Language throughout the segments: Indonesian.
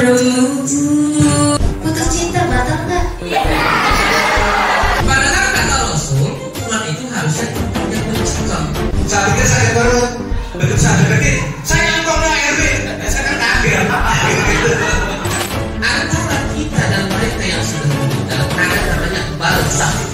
Putus cinta batal nggak? Padahal kata Rasul, hubungan itu harusnya yang mencekam. Saat ini saya baru deketin. Saya kok nggak RB? Saya kan kaget. Antara kita dan mereka yang sudah meninggal ada namanya barzakh.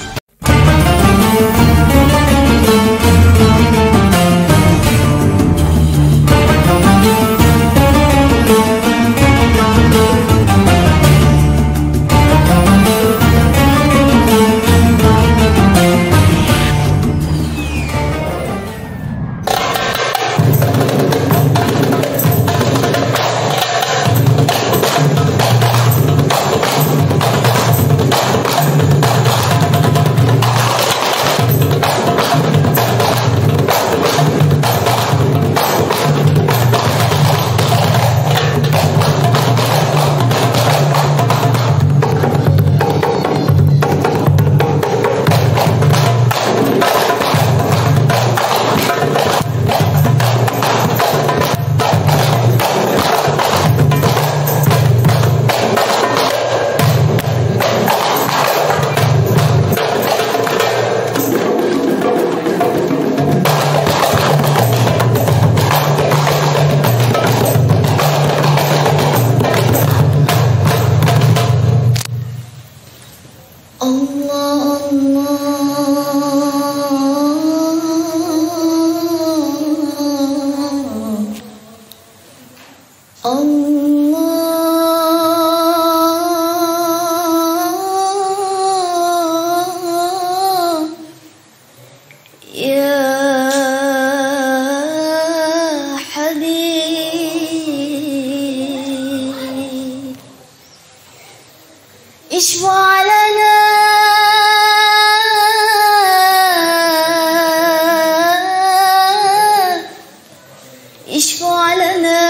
اشفع لنا اشفع لنا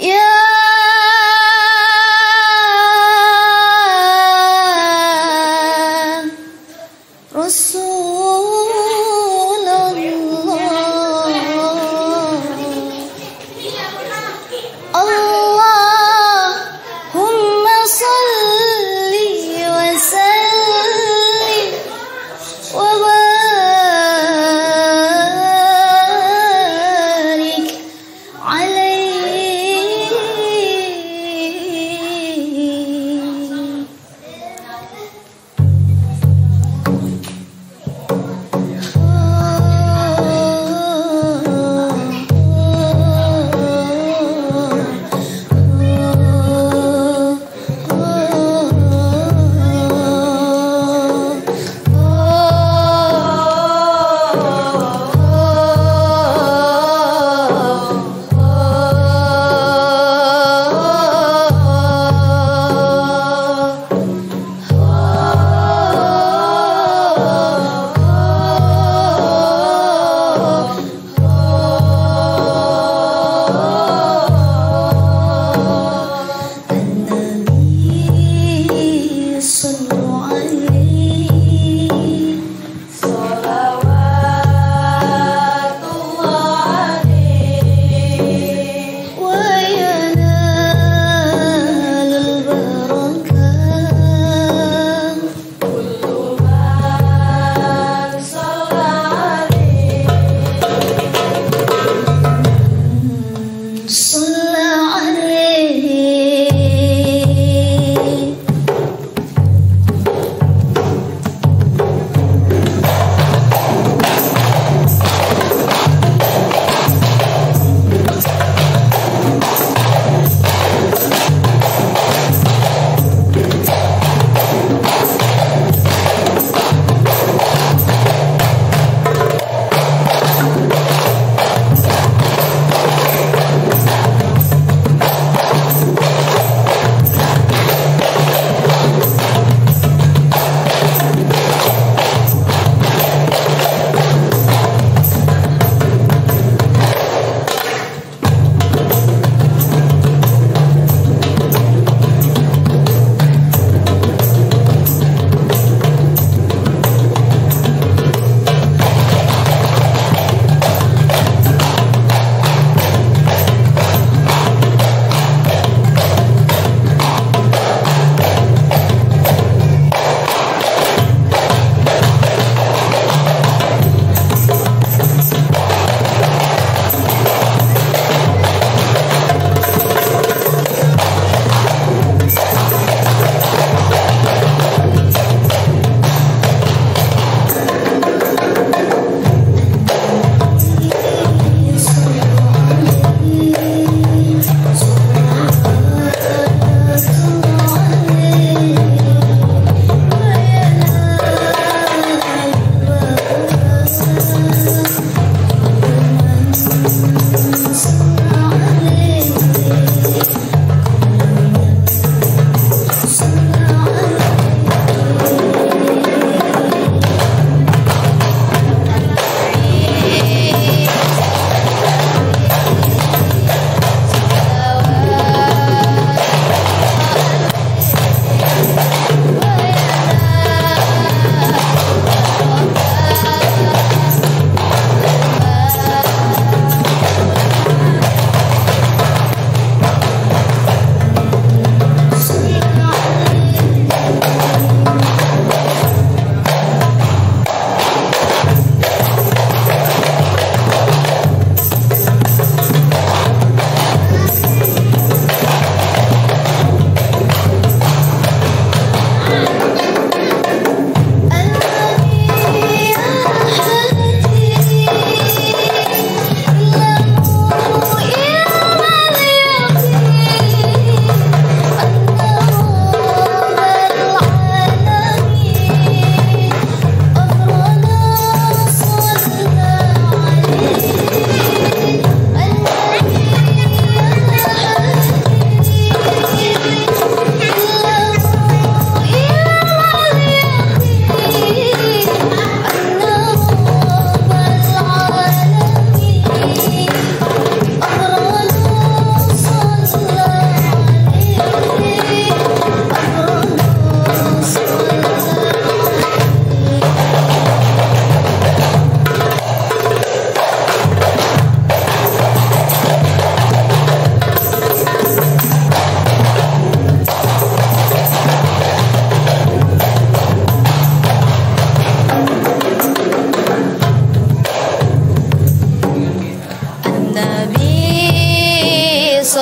يا رسول الله اللهم صل وسلم وبارك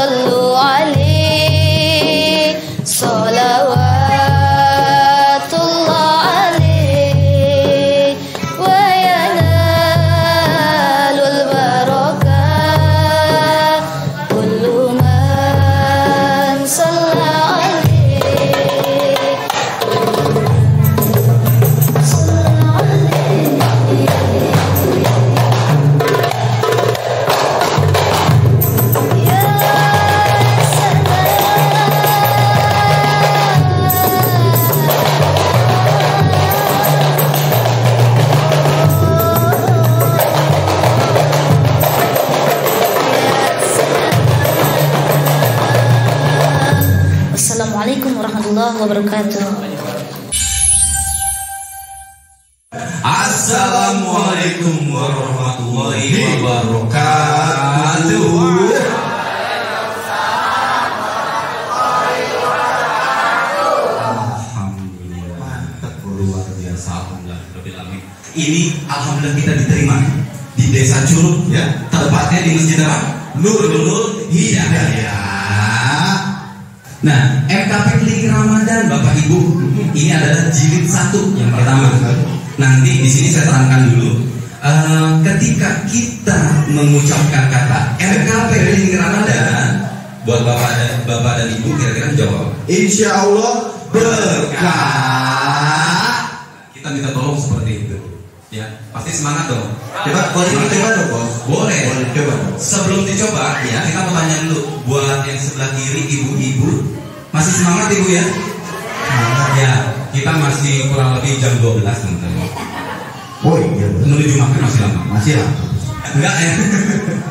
صلوا عليه صلوات الله عليه وينال البركة كل من صلى عليه Assalamualaikum warahmatullahi wabarakatuh. Assalamualaikum warahmatullahi wabarakatuh. Alhamdulillah, mantap, luar biasa. Alhamdulillah. Ini alhamdulillah kita diterima di Desa Curug, ya, tepatnya di Masjid apa? Nurul Hidayah. Nah, MKP Keliling Ramadan, Bapak Ibu, ini adalah jilid 1 yang pertama. Nanti di sini saya terangkan dulu. Ketika kita mengucapkan kata MKP Keliling Ramadan, buat bapak dan ibu kira-kira jawab. Insya Allah berkah. Kita minta tolong seperti itu. Ya, pasti semangat dong. Coba, boleh dicoba dong, Bos? Boleh. Boleh coba. Sebelum dicoba, ya kita mau tanya dulu buat yang sebelah kiri, ibu-ibu, masih semangat ibu ya? Ya, kita masih kurang lebih jam 12 teman-teman. Oh iya, menuju makan masih lama. Masih lama. Enggak ya.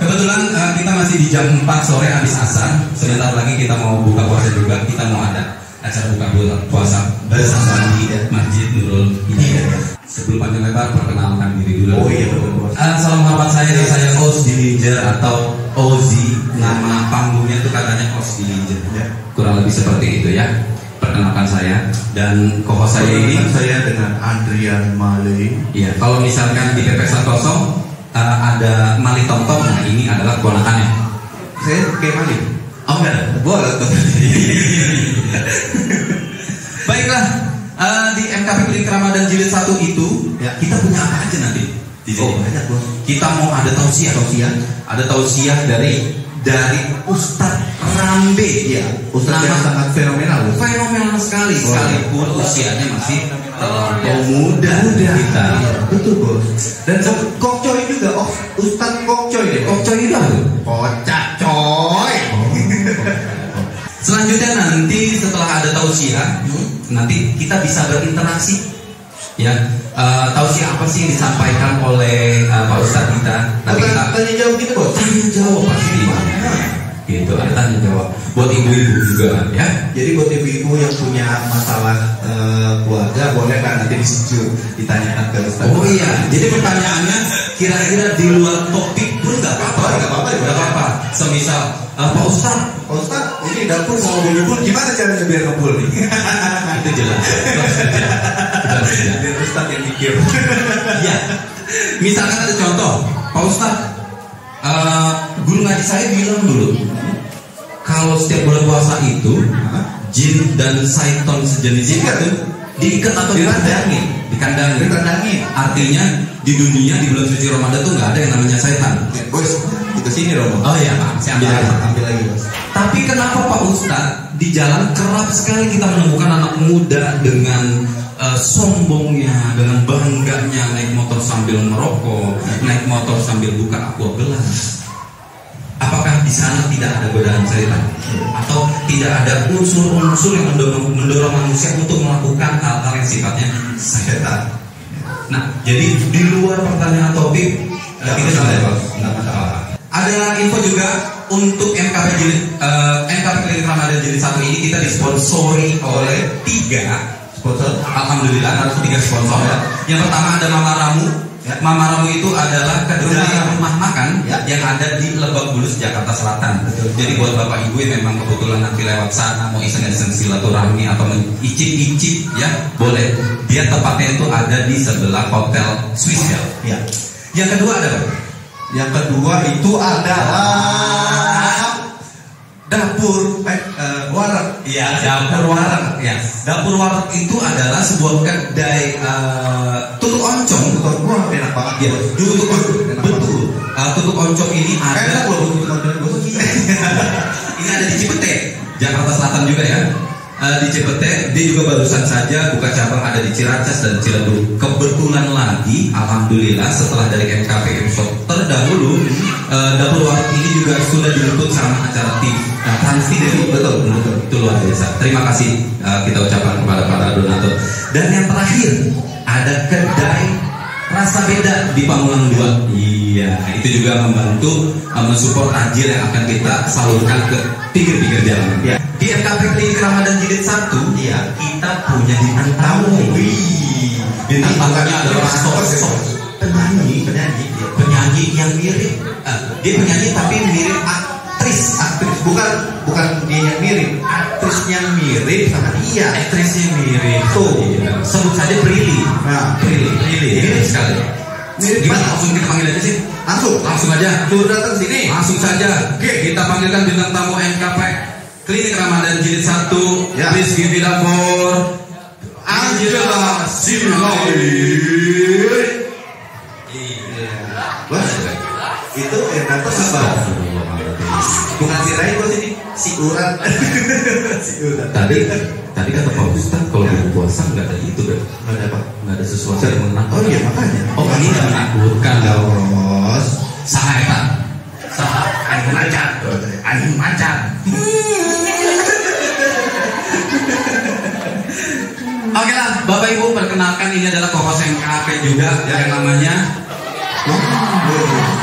Kebetulan kita masih di jam 4 sore habis asar. Sebentar lagi kita mau buka puasa juga. Kita mau ada acara buka puasa bersama di Masjid Nurul Hidayah. Sebelum panjang lebar, perkenalkan diri dulu. Oh iya, betul. Salam hormat saya Oz Dillinger atau Ozi. Nama panggungnya itu katanya Oz Dillinger. Ya. Kurang lebih seperti itu ya. Perkenalkan saya dan co-host saya ini. Saya dengan Andrian Mali. Iya, kalau misalkan di PPS 10 ada Mali Tomtom, nah ini adalah keponakannya. Saya kayak Mali. Oh enggak, boleh. Baiklah. Di MKP Keliling Ramadan jilid 1 itu ya, kita punya apa aja nanti di sini? Banyak, Bos. Kita mau ada tausiah. Ada tausiah dari Ustadz Rambe ya. Ustadz yang sangat fenomenal. Fenomenal sekali, sekalipun usianya masih terlampau muda kita. Betul, Bos. Dan Kokcoy juga. Oh, Ustadz Kokcoy deh. Kokcoy itu apa? Kocak coy. Selanjutnya nanti setelah ada tausiah, nanti kita bisa berinteraksi. Ya, tausiah apa sih yang disampaikan oleh Pak Ustadz kita? Nanti kita tanya jawab gitu, Bos. Tanya jawab pasti. Gitu, ada tanya jawab. Buat ibu-ibu juga, ya. Jadi buat ibu-ibu yang punya masalah keluarga, boleh kan nanti disitu ditanyakan ke Ustadz. Oh iya, jadi pertanyaannya kira-kira di luar topik pun nggak apa-apa. Semisal Pak Ustadz, ini dapur mau ngumpul, gimana caranya biar ngumpul nih? Itu jelas. Biar Ustadz yang mikir. Ya, misalkan ada contoh, Pak Ustadz, guru ngaji saya bilang dulu, kalau setiap bulan puasa itu jin dan syaitan sejenis itu diikat atau dikandangin. Artinya di dunia di bulan suci Ramadan tuh nggak ada yang namanya setan. Bos, ke sini Romo. Oh iya Pak, saya ambil lagi Bos. Tapi kenapa Pak Ustadz di jalan kerap sekali kita menemukan anak muda dengan sombongnya, dengan bangganya naik motor sambil merokok, naik motor sambil buka aqua gelas. Apakah di sana tidak ada godaan setan atau tidak ada unsur-unsur yang mendorong manusia untuk melakukan hal-hal yang sifatnya setan? Nah, jadi di luar pertanyaan topik kita nggak masalah. Ada info juga untuk MKP Keliling Ramadan jilid 1 ini kita disponsori oleh 3 sponsor. Alhamdulillah harus 3 sponsor ya. Yang pertama ada Mama Ramu. Ya. Mama Ramu itu adalah kedai rumah makan yang ada di Lebak Bulus, Jakarta Selatan. Jadi buat bapak ibu yang memang kebetulan nanti lewat sana mau iseng-iseng silaturahmi atau icip-icip ya boleh. Dia tepatnya itu ada di sebelah Hotel Swissdale. Ya. Yang kedua ada apa? Yang kedua itu adalah Dapur warak. Iya, dapur warak. Ya, dapur warak itu adalah sebuah kedai tutuk oncom. Wah, enak banget Ya, tutuk betul. Tutuk oncom ini ada. Enak loh tutuk oncom. Ini ada di Cipete, Jakarta Selatan juga ya. Di Cipete, dia juga barusan saja buka cabang ada di Ciracas dan Ciledug. Kebetulan lagi, alhamdulillah setelah dari MKPM Shop terdahulu, dapur warak ini juga sudah diliput sama acara TV. Nah, Trans TV betul, itu luar biasa. Terima kasih kita ucapkan kepada para donatur. Dan yang terakhir ada kedai rasa beda di Pamulang 2. Iya, itu juga membantu mensupport takjil yang akan kita salurkan ke pinggir-pinggir jalan. Ya. Di MKP Klinik Ramadan Jilid 1, ya, kita punya bintang tamu. Bintang tamunya adalah sosok penyanyi yang mirip. Dia penyanyi tapi mirip aktris. Bukan dia yang mirip, aktrisnya mirip sama dia. Aktrisnya mirip. Tuh, sebut saja Prilly. Nah, Prilly mirip sekali. Gimana langsung kita panggil aja sih? Langsung aja. Suruh datang sini. Langsung saja. Oke, kita panggilkan bintang tamu MKP Klinik Ramadan Jilid 1. Ya. Please give it up for Angela Sirait. Bos, itu yang datang apa? Bukan Sirait bos ini, si Urat. Tadi kata Pak Ustadz kalau bulan puasa nggak ada itu kan? Nggak ada sesuatu yang menakutkan. Oh iya makanya. Oh ini nggak menakutkan. Bos. Saha Aing macan. Oke lah, Bapak Ibu perkenalkan ini adalah co-host MKP juga yang namanya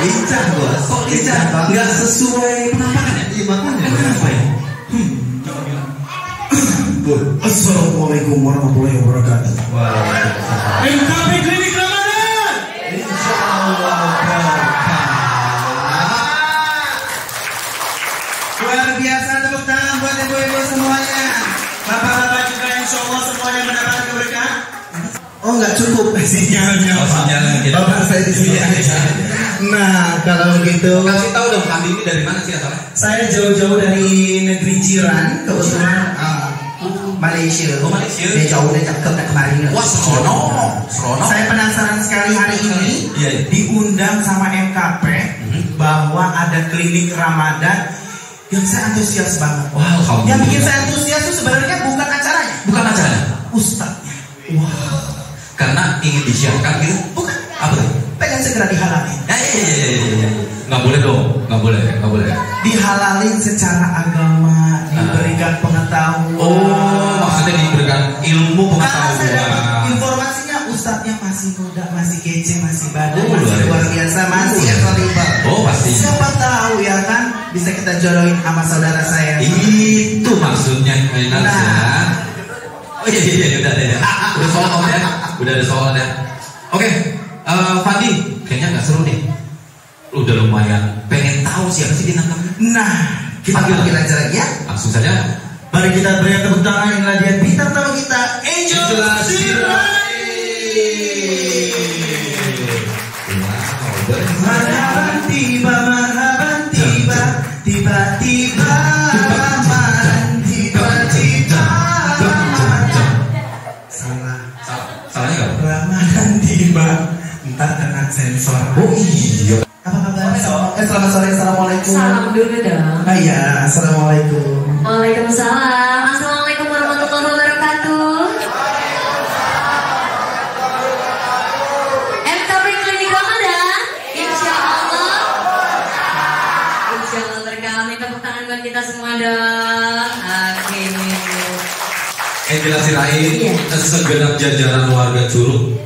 Lincah bos. kok lincah? Nggak sesuai penampakan ya? Iya makanya. Kenapa ya? Assalamualaikum warahmatullahi wabarakatuh. Waalaikumsalam. MKP Klinik Ramadan. Insyaallah berkah. Luar biasa, tepuk tangan buat ibu-ibu semuanya. Bapak-bapak juga insyaallah semuanya mendapatkan keberkahan. Oh nggak cukup sinyalnya. Oh, sinyalnya gitu. Bapak saya di sini aja. Nah kalau gitu, Kasih tahu dong, Andi ini dari mana sih asalnya? saya jauh-jauh dari negeri jiran, kebetulan Malaysia. Oh, Malaysia. Dia jauh dari cakep dari kemarin. Wah, serono. Saya penasaran sekali hari ini Iya. diundang sama MKP bahwa ada klinik Ramadan yang saya antusias banget. Wah, alhamdulillah. Yang bikin saya antusias itu sebenarnya bukan acaranya, Bukan acaranya. ustadznya. Karena ingin disiarkan gitu. Bukan. Apa tuh? Pengen segera dihalalin. Ya. Nggak boleh dong, nggak boleh. Dihalalin secara agama, diberikan pengetahuan. Oh, maksudnya diberikan ilmu Karena saya dapat pengetahuan. informasinya ustadznya masih muda, masih kece, masih badan, Oh, masih luar luar biasa. biasa, masih available. Oh, pasti. Siapa tahu ya kan, bisa kita jodohin sama saudara saya. Itu maksudnya Enas Nah. ya. Oh iya, udah ada ya. Udah soal ya. Udah ada soal ya. Oke, Fandi, kayaknya nggak seru nih. Udah lumayan pengen tahu siapa sih bintang tamu. Nah, kita panggil aja lagi ya. Langsung saja. Mari kita beri tepuk tangan. Inilah dia bintang tamu kita, Angela Marhaban tiba, tiba-tiba Ramadan, tiba-tiba Ramadan. Salah, Salahnya nggak? Ramadan tiba, ntar kena sensor. Oh iya. Apa kabar? Selamat sore, assalamualaikum. Salam dulu dong. Ah iya, assalamualaikum. Waalaikumsalam. Assalamualaikum warahmatullahi wabarakatuh. MKP Klinik Ramadan. Insya Allah berkah. Minta tepuk tangan buat kita semua dong. Oke. Angela Sirait, Iya. segenap jajaran warga Curug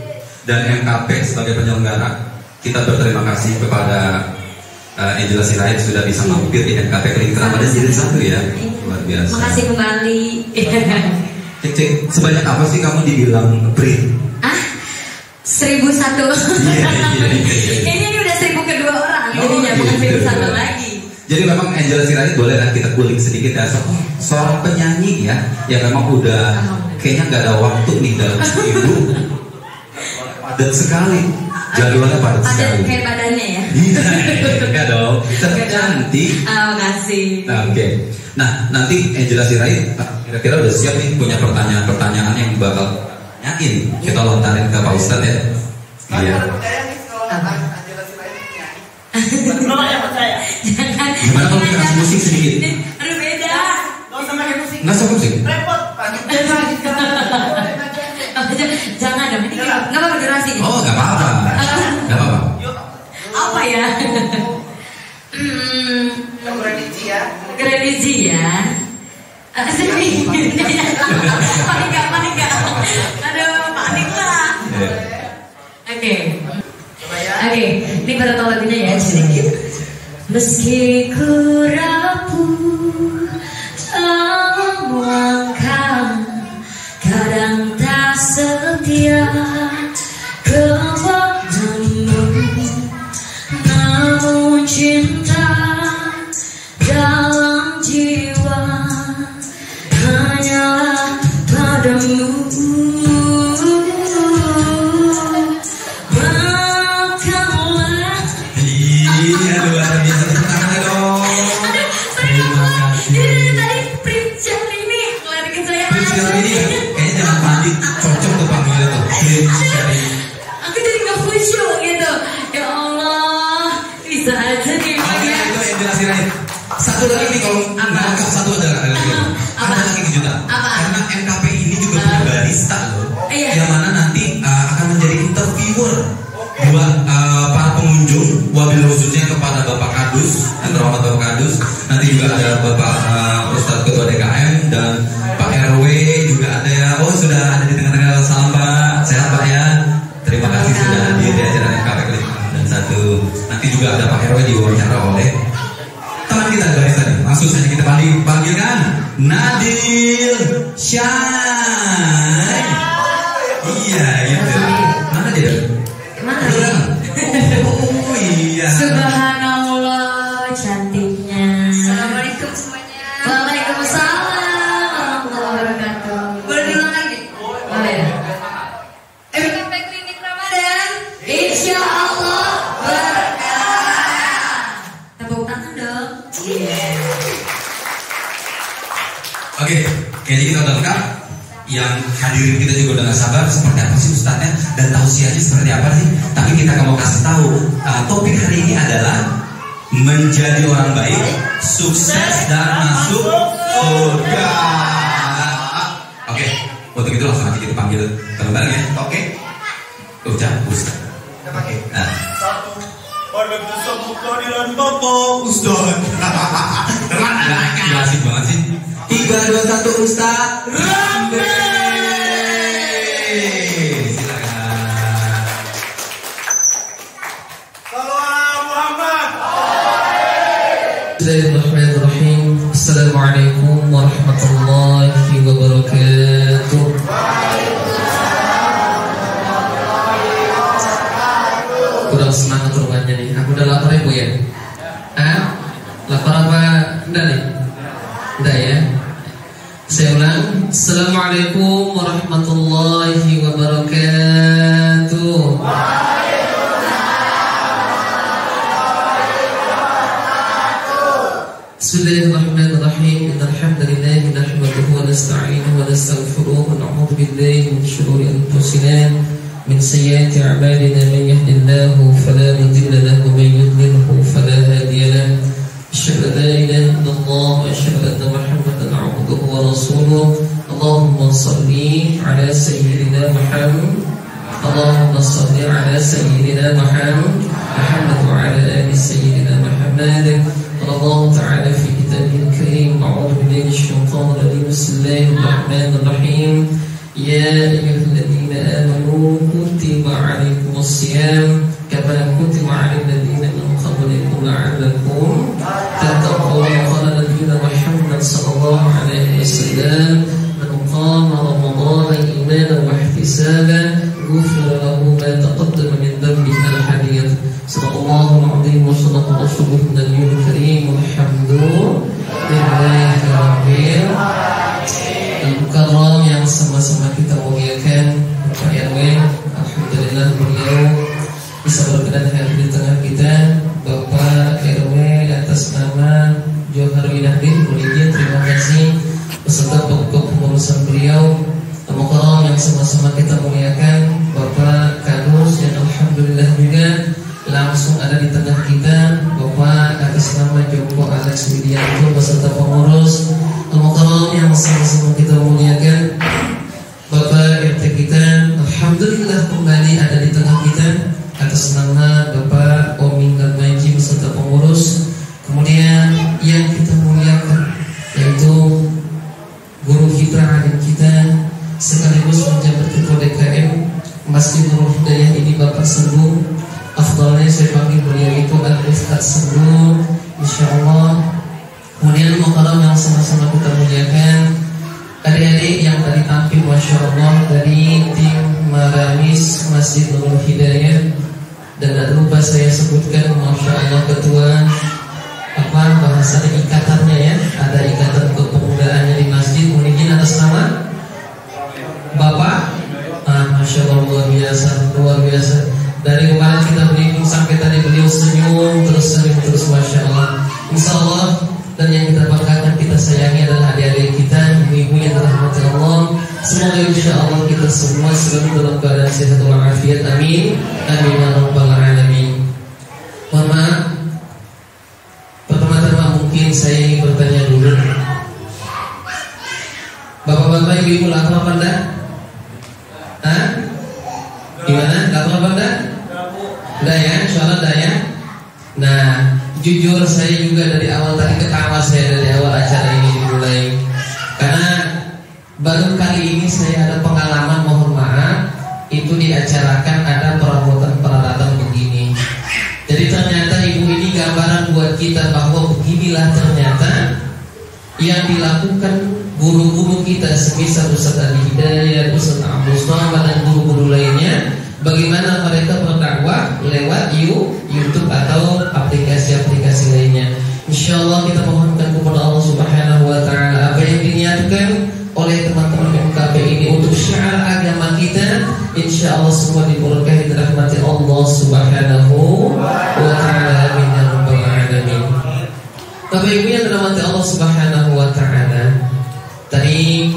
dan MKP sebagai penyelenggara, kita berterima kasih kepada Angela Sirait sudah bisa mampir di MKP Klinik Ramadan Jilid 1 ya. Luar biasa. Makasih kembali. Cek, sebanyak apa sih kamu dibilang Prit? 1001. Iya. Ini udah 1000 kedua orang. Jadinya bukan 1001 lagi. Jadi memang Angela Sirait boleh lah kita kulik sedikit ya. Seorang penyanyi ya, yang memang udah kayaknya nggak ada waktu nih dalam seminggu. Padat sekali. Jadwalnya padat sekali. Kayak badannya ya. Iya dong. Tercanda. cantik. Makasih. Nah, oke. Nah, nanti Angela Sirait kira-kira udah siap nih punya pertanyaan-pertanyaan yang bakal nyakin kita lontarin ke Pak Ustadz ya. Iya. Jangan. Gimana kalau kita kasih musik sedikit? Aduh beda. Nggak usah musik. Jangan dong. Ini nggak apa-apa durasi. Oh, nggak apa-apa. Nggak apa-apa. Apa ya? Religi ya. Panik gak? Aduh, panik lah. Oke, ini pada tahu lagunya ya sedikit. Meski ku rapuh dalam langkah, kadang tak setia kepadamu, namun cinta dalam jiwa hanyalah padamu. Maafkanlah. Iya, luar biasa. Tangan dong. Aduh, terima kasih. Ini tadi Prince ini ngelarikin saya Prince langsung. ini kayaknya jangan mandi, cocok tuh panggilnya tuh. Aku jadi nggak khusyuk gitu. Ya Allah, bisa aja nih. Oke, itu yang jelasin aja. Satu lagi nih kalau nggak lengkap satu ada lagi. Ada lagi kejutan. Apa? Karena MKP ini juga punya barista loh. Iya. Yang mana nanti akan menjadi interviewer buat para pengunjung. Wabil khususnya kepada Bapak Kadus, yang terhormat Bapak Kadus. Nanti juga ada Bapak Ustadz Ketua DKM dan Pak RW juga ada ya. Oh, sudah ada di tengah-tengah. Salam Pak, sehat Pak ya. Terima kasih sudah hadir di acara MKP kali dan satu. Nanti juga ada Pak RW diwawancara oleh teman kita dari tadi. Langsung saja kita panggilkan Nadil Syai. Iya gitu. Mana dia? Mana? Oh iya. Subhanallah, cantiknya. Assalamualaikum semuanya. Waalaikumsalam warahmatullahi wabarakatuh. Boleh diulang lagi? Boleh. Sampai klinik Ramadan. Insya Allah berkah. Tepuk tangan dong. Oke, kayaknya kita udah lengkap. Yang hadirin kita juga udah gak sabar seperti apa sih ustadznya dan tausiahnya seperti apa sih. Tapi kita mau kasih tahu topik hari ini adalah menjadi orang baik, sukses dan masuk surga. Oke, untuk itu langsung aja kita panggil teman-teman ya. Oke. Ucap Ustaz. Nah. Pada tersebut kehadiran Bapak Ustaz. Nggak asik banget sih. 3, 2, 1 Ustaz Rambe. Silakan. Salam Muhammad. Bismillahirrahmanirrahim. Assalamualaikum warahmatullahi wabarakatuh. Kurang semangat rupanya nih. Aku udah lapar ya Bu ya? Lapar apa? Enggak nih? Enggak ya? Saya ulang. Assalamualaikum warahmatullahi wabarakatuh. Bismillahirrahmanirrahim. Innal hamdalillah nahmaduhu wa nasta'inuhu wa nastaghfiruh wa na'udzu billahi min shururi anfusina min sayyiati a'malina man yahdihillahu fala mudilla lahu wa man yudlilhu fala hadiya lahu. Asyhadu an la ilaha illallah wa asyhadu anna Muhammadan 'abduhu wa rasuluh. Allahumma shalli 'ala sayyidina Muhammad. Allahumma shalli 'ala sayyidina Muhammad wa 'ala ali sayyidina Muhammad. قال الله تعالى في كتابه الكريم أعوذ بالله من الشيطان الرجيم بسم الله الرحمن الرحيم يا أيها الذين آمنوا كتب عليكم الصيام كما كتب على الذين من قبلكم لعلكم تتقون قال نبينا محمد صلى الله عليه وسلم من قام رمضان إيمانا واحتسابا غفر له ما تقدم من ذنبه الحديث. صدق الله العظيم وصدق رسوله النبي الكريم والحمد لله rabbil alamin. Yang sama-sama kita muliakan Bapak RW, alhamdulillah beliau bisa berkenan hadir di tengah kita. Bapak RW atas nama beliau Al-Mukarram yang sama-sama kita muliakan, Bapak Kadus yang alhamdulillah juga langsung ada di tengah kita, Bapak atas nama Joko Alex Widianto beserta pengurus Al-Mukarram yang sama-sama kita muliakan, Bapak RT kita alhamdulillah kembali ada di tengah kita atas nama Bapak Oming Garmaji beserta pengurus. Kemudian yang kita muliakan yaitu guru kita, alim kita sekaligus menjabat ketua DKM Masjid Nurul Hidayah ini, Bapak Senggung. Afdalnya saya panggil beliau itu Al-Ustaz Senggung, insyaallah. Kemudian Mukarram yang sama-sama kita muliakan, adik-adik yang tadi tampil Masya Allah dari tim Maramis Masjid Nurul Hidayah. Dan tak lupa saya sebutkan Masya Allah ketua bahasanya ikatannya ya, ada ikatan kepemudaannya di masjid. Mungkin atas nama Bapak Masya Allah luar biasa. Dari kemarin kita briefing sampai tadi beliau senyum terus Masya Allah. Insya Allah. Dan yang kita banggakan, kita sayangi adalah adik-adik kita, ibu-ibu yang dirahmati Allah. Semoga insya Allah kita semua selalu dalam keadaan sehat walafiat. Amin. Amin ya rabbal alamin. Mohon maaf, pertama-tama mungkin saya ingin bertanya dulu. Bapak-bapak, ibu-ibu lapar apa enggak? Gimana? Lapar apa enggak? Enggak ya, insyaallah enggak ya. Nah, jujur saya juga dari awal tadi ketawa saya dari awal acara ini dimulai, karena baru kali ini saya ada pengalaman, mohon maaf, itu diacarakan ada perabotan peralatan begini. Jadi ternyata ibu ini gambaran buat kita bahwa beginilah ternyata yang dilakukan guru-guru kita semisal Ustaz Ali Hidayat, Ustaz Abdul Somad dan guru-guru lainnya. Bagaimana mereka berdakwah lewat YouTube atau aplikasi-aplikasi lainnya. InsyaAllah kita mohonkan kepada Allah Subhanahu Wa Taala apa yang diniatkan oleh teman-teman MKP ini untuk syiar agama kita, InsyaAllah semua diberkahi dan rahmati Allah Subhanahu Wa Taala. Amin ya rabbal alamin. Bapak Ibu yang dirahmati Allah Subhanahu Wa Taala, tadi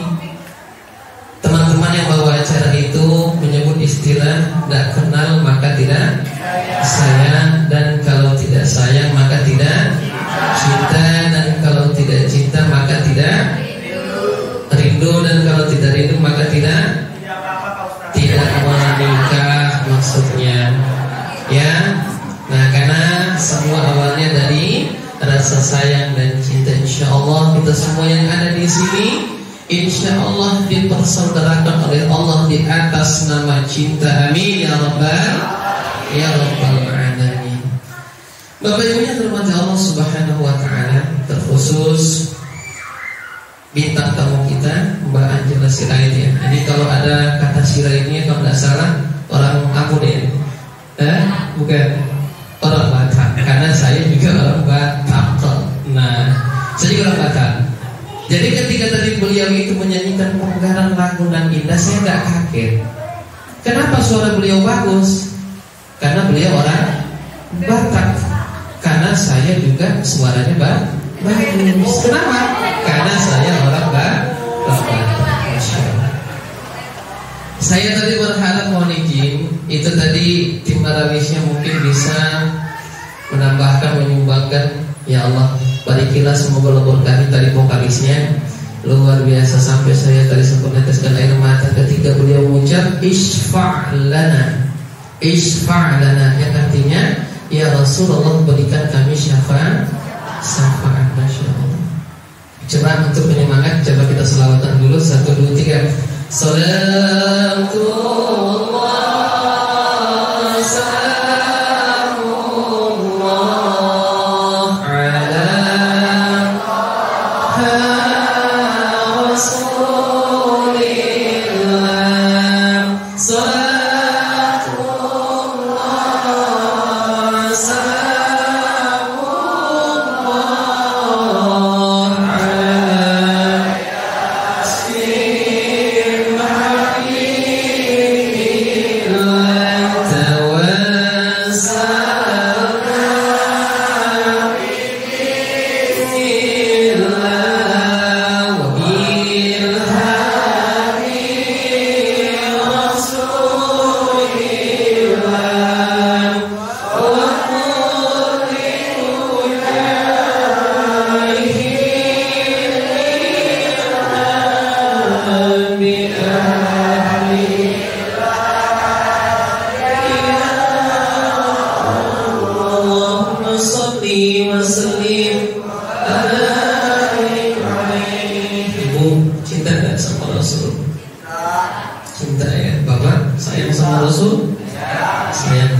teman-teman yang bawa acara itu menyebut istilah tidak kenal maka tidak sayang, dan kalau tidak sayang maka tidak cinta, dan kalau tidak cinta maka tidak rindu, dan kalau tidak rindu maka tidak menikah maksudnya ya. Nah, karena semua awalnya dari rasa sayang dan cinta. InsyaAllah kita semua yang ada di sini InsyaAllah dipersaudarakan oleh Allah di atas nama cinta. Amin ya rabbal alamin. Bapak Ibu yang dirahmati Allah Subhanahu Wa Taala, terkhusus bintang tamu kita Mbak Angela Sirait ya. Ini kalau ada kata Siraitnya kalau tidak salah orang Ambon ya. Bukan orang Batak, karena saya juga orang Batak. Nah, saya juga orang Batak. Jadi ketika tadi beliau itu menyanyikan penggalan lagu dan indah, saya nggak kaget. Kenapa suara beliau bagus? Karena beliau orang Batak. Karena saya juga suaranya bagus. Kenapa? Karena saya orang Batak. Saya tadi berharap, mohon izin, itu tadi tim Maramisnya mungkin bisa menambahkan, menyumbangkan. Ya Allah, barikilah, semoga lo berkahi tadi vokalisnya luar biasa sampai saya tadi sempat meneteskan air mata ketika beliau mengucap Isfa'lana, yang artinya ya Rasulullah berikan kami syafaat. Masya Allah. Coba untuk penyemangat, coba kita selawatan dulu 1, 2, 3. Salatullah salli wa sallim ala Ibu cinta gak sama Rasul? Cinta ya. Bapak sayang sama Rasul? Sayang.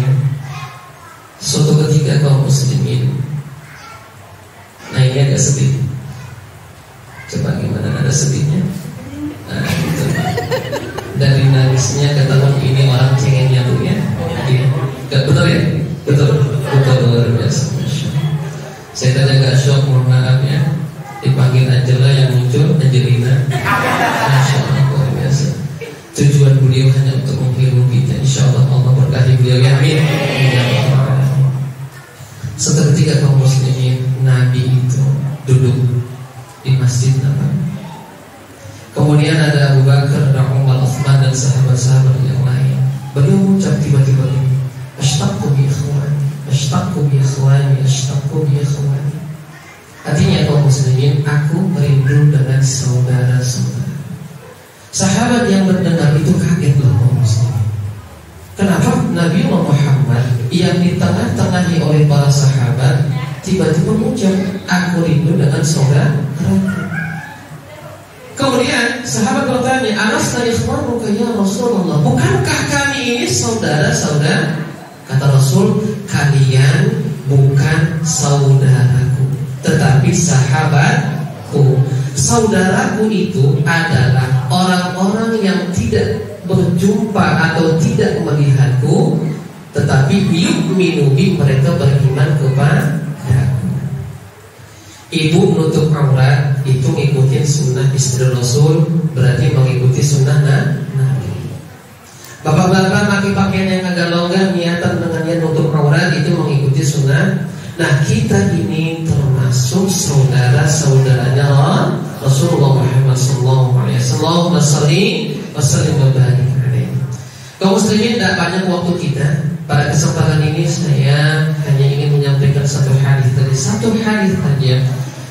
Suatu ketika kaum muslimin, nah ini agak sedih. Coba gimana ada sedihnya? Nah gitu. Dari nangisnya ketahuan ini orang cengennya tuh ya. Gak betul ya? Betul luar biasa. Saya tadi agak shock, mohon maaf ya. Dipanggil Angela yang muncul Angelina. Masya Allah luar biasa. Tujuan beliau hanya untuk menghibur kita. Insya Allah Allah berkahi beliau ya. Amin. Seketika kaum muslimin, Nabi itu duduk di Masjid Nabawi. Kemudian ada Abu Bakar, Umar, Utsman dan sahabat-sahabat yang lain. Beliau mengucap tiba-tiba ini, Ashtaqu bi ikhwani, Ashtaqu bi ikhwani, Ashtaqu bi ikhwani. Artinya kaum muslimin, aku merindu dengan saudara-saudara. Sahabat yang mendengar itu kaget loh kaum muslimin. Kenapa Nabi Muhammad yang di tengah-tengahi oleh para sahabat tiba-tiba mengucap, aku rindu dengan saudara? Kemudian sahabat bertanya, alasna ikhwanuka ya Rasulullah, bukankah kami ini saudara-saudara? Kata Rasul, kalian bukan saudaraku, tetapi sahabatku. Saudaraku itu adalah orang-orang yang tidak berjumpa atau tidak melihatku, tetapi yu'minubi, mereka beriman kepadaku. Ibu menutup aurat itu ngikutin sunnah istri Rasul, berarti mengikuti sunnah Nabi. Bapak-bapak pakai pakaian yang agak longgar, niatan dengannya nutup aurat itu mengikuti sunnah. Nah kita ini termasuk saudara-saudaranya Rasulullah Muhammad SAW. Wasallim wa barik alaihi. Kaum muslimin, tidak banyak waktu kita. Pada kesempatan ini saya hanya ingin menyampaikan satu hadis saja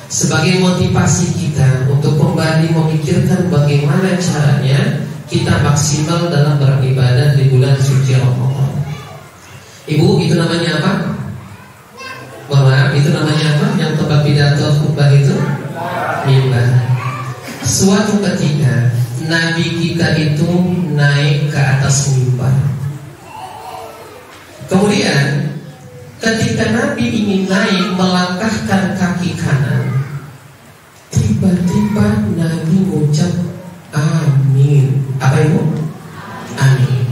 sebagai motivasi kita untuk kembali memikirkan bagaimana caranya kita maksimal dalam beribadah di bulan suci Ramadan. Ibu, itu namanya apa? Maaf, itu namanya apa? Yang tempat pidato khutbah itu? Mimbar. Suatu ketika Nabi kita itu naik ke atas mimbar. Kemudian ketika Nabi ingin naik melangkahkan kaki kanan, tiba-tiba Nabi mengucap amin. Apa itu? Amin.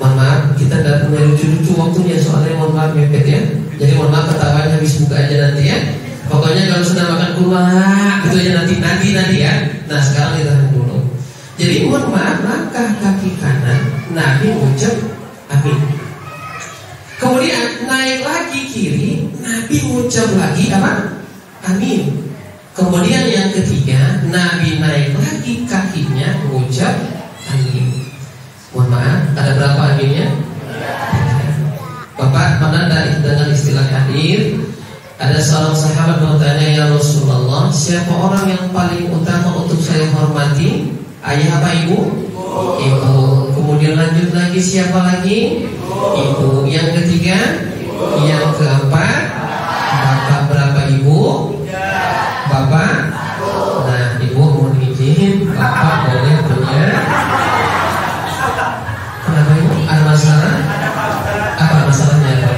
Mohon maaf, kita tidak punya lucu-lucu waktunya, soalnya mohon maaf mepet ya. Jadi mohon maaf ketawanya habis buka aja nanti ya. Pokoknya kalau sudah makan kurma gitu aja nanti ya. Nah sekarang kita dulu. Jadi mohon maaf, langkah kaki kanan Nabi mengucap amin. Kemudian naik lagi kiri, Nabi mengucap lagi apa? Amin. Kemudian yang ketiga, Nabi naik lagi kakinya mengucap amin. Mohon maaf, ada berapa aminnya? Bapak menandai dengan istilah hadir. Ada seorang sahabat bertanya, ya Rasulullah, siapa orang yang paling utama untuk saya hormati? Ayah apa ibu? Ibu. Kemudian lanjut lagi, siapa lagi? Ibu. Yang ketiga? Yang keempat? Bapak. Berapa ibu? Bapak? Nah, ibu mohon izin, bapak boleh punya. Kenapa ibu? Ada masalah? Apa masalahnya apa?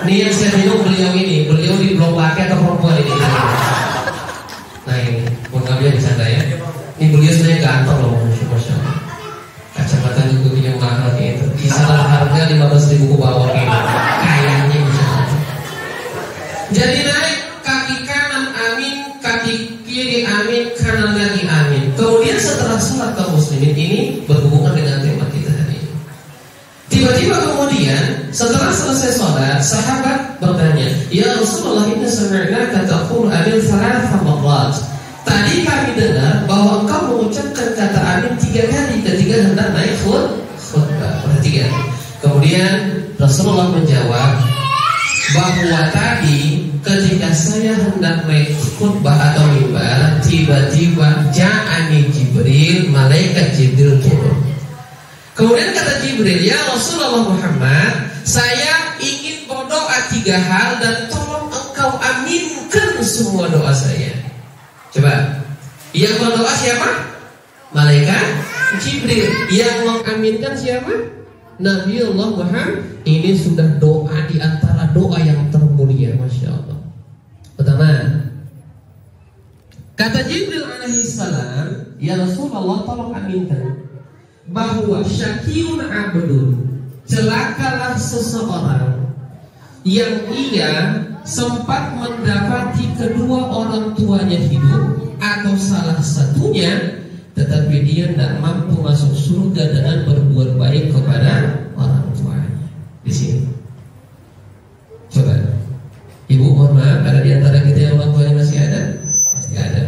Ini yang saya bingung, beliau di blok laki atau perempuan ini? Nah ini, mohon maaf ya bercanda ya. Ini beliau sebenarnya ganteng loh, Masya Allah. Kacamata juga yang mahal kayak itu. Kisaran harga 15.000 ke bawah kayak gitu. Kayaknya Masya Allah. Jadi naik kaki kanan amin, kaki kiri amin, kanan lagi amin. Kemudian setelah sholat kaum muslimin, ini berhubungan dengan tema kita hari ini. Tiba-tiba kemudian setelah selesai sholat, sahabat bertanya, ya Rasulullah, inna sami'naka taqul amin thalatha marrat. Tadi kami dengar bahwa engkau mengucapkan kata amin 3 kali ketika hendak naik khutbah. Perhatikan. Kemudian Rasulullah menjawab bahwa tadi ketika saya hendak naik khutbah atau mimbar, tiba-tiba ja'ani Jibril, malaikat Jibril turun. Kemudian kata Jibril, ya Rasulullah Muhammad, saya ingin berdoa 3 hal dan tolong engkau aminkan semua doa saya. Coba, yang berdoa siapa? Malaikat Jibril. Yang mengaminkan siapa? Nabiullah Muhammad. Ini sudah doa di antara doa yang termulia, Masya Allah. Pertama, kata Jibril alaihissalam, ya Rasulullah tolong aminkan bahwa syakirun abdun, celakalah seseorang yang ia sempat mendapati kedua orang tuanya hidup atau salah satunya, tetapi dia tidak mampu masuk surga dengan berbuat baik kepada orang tuanya. Di sini, coba, ibu mohon maaf, ada di antara kita yang orang tuanya masih ada? Pasti ada.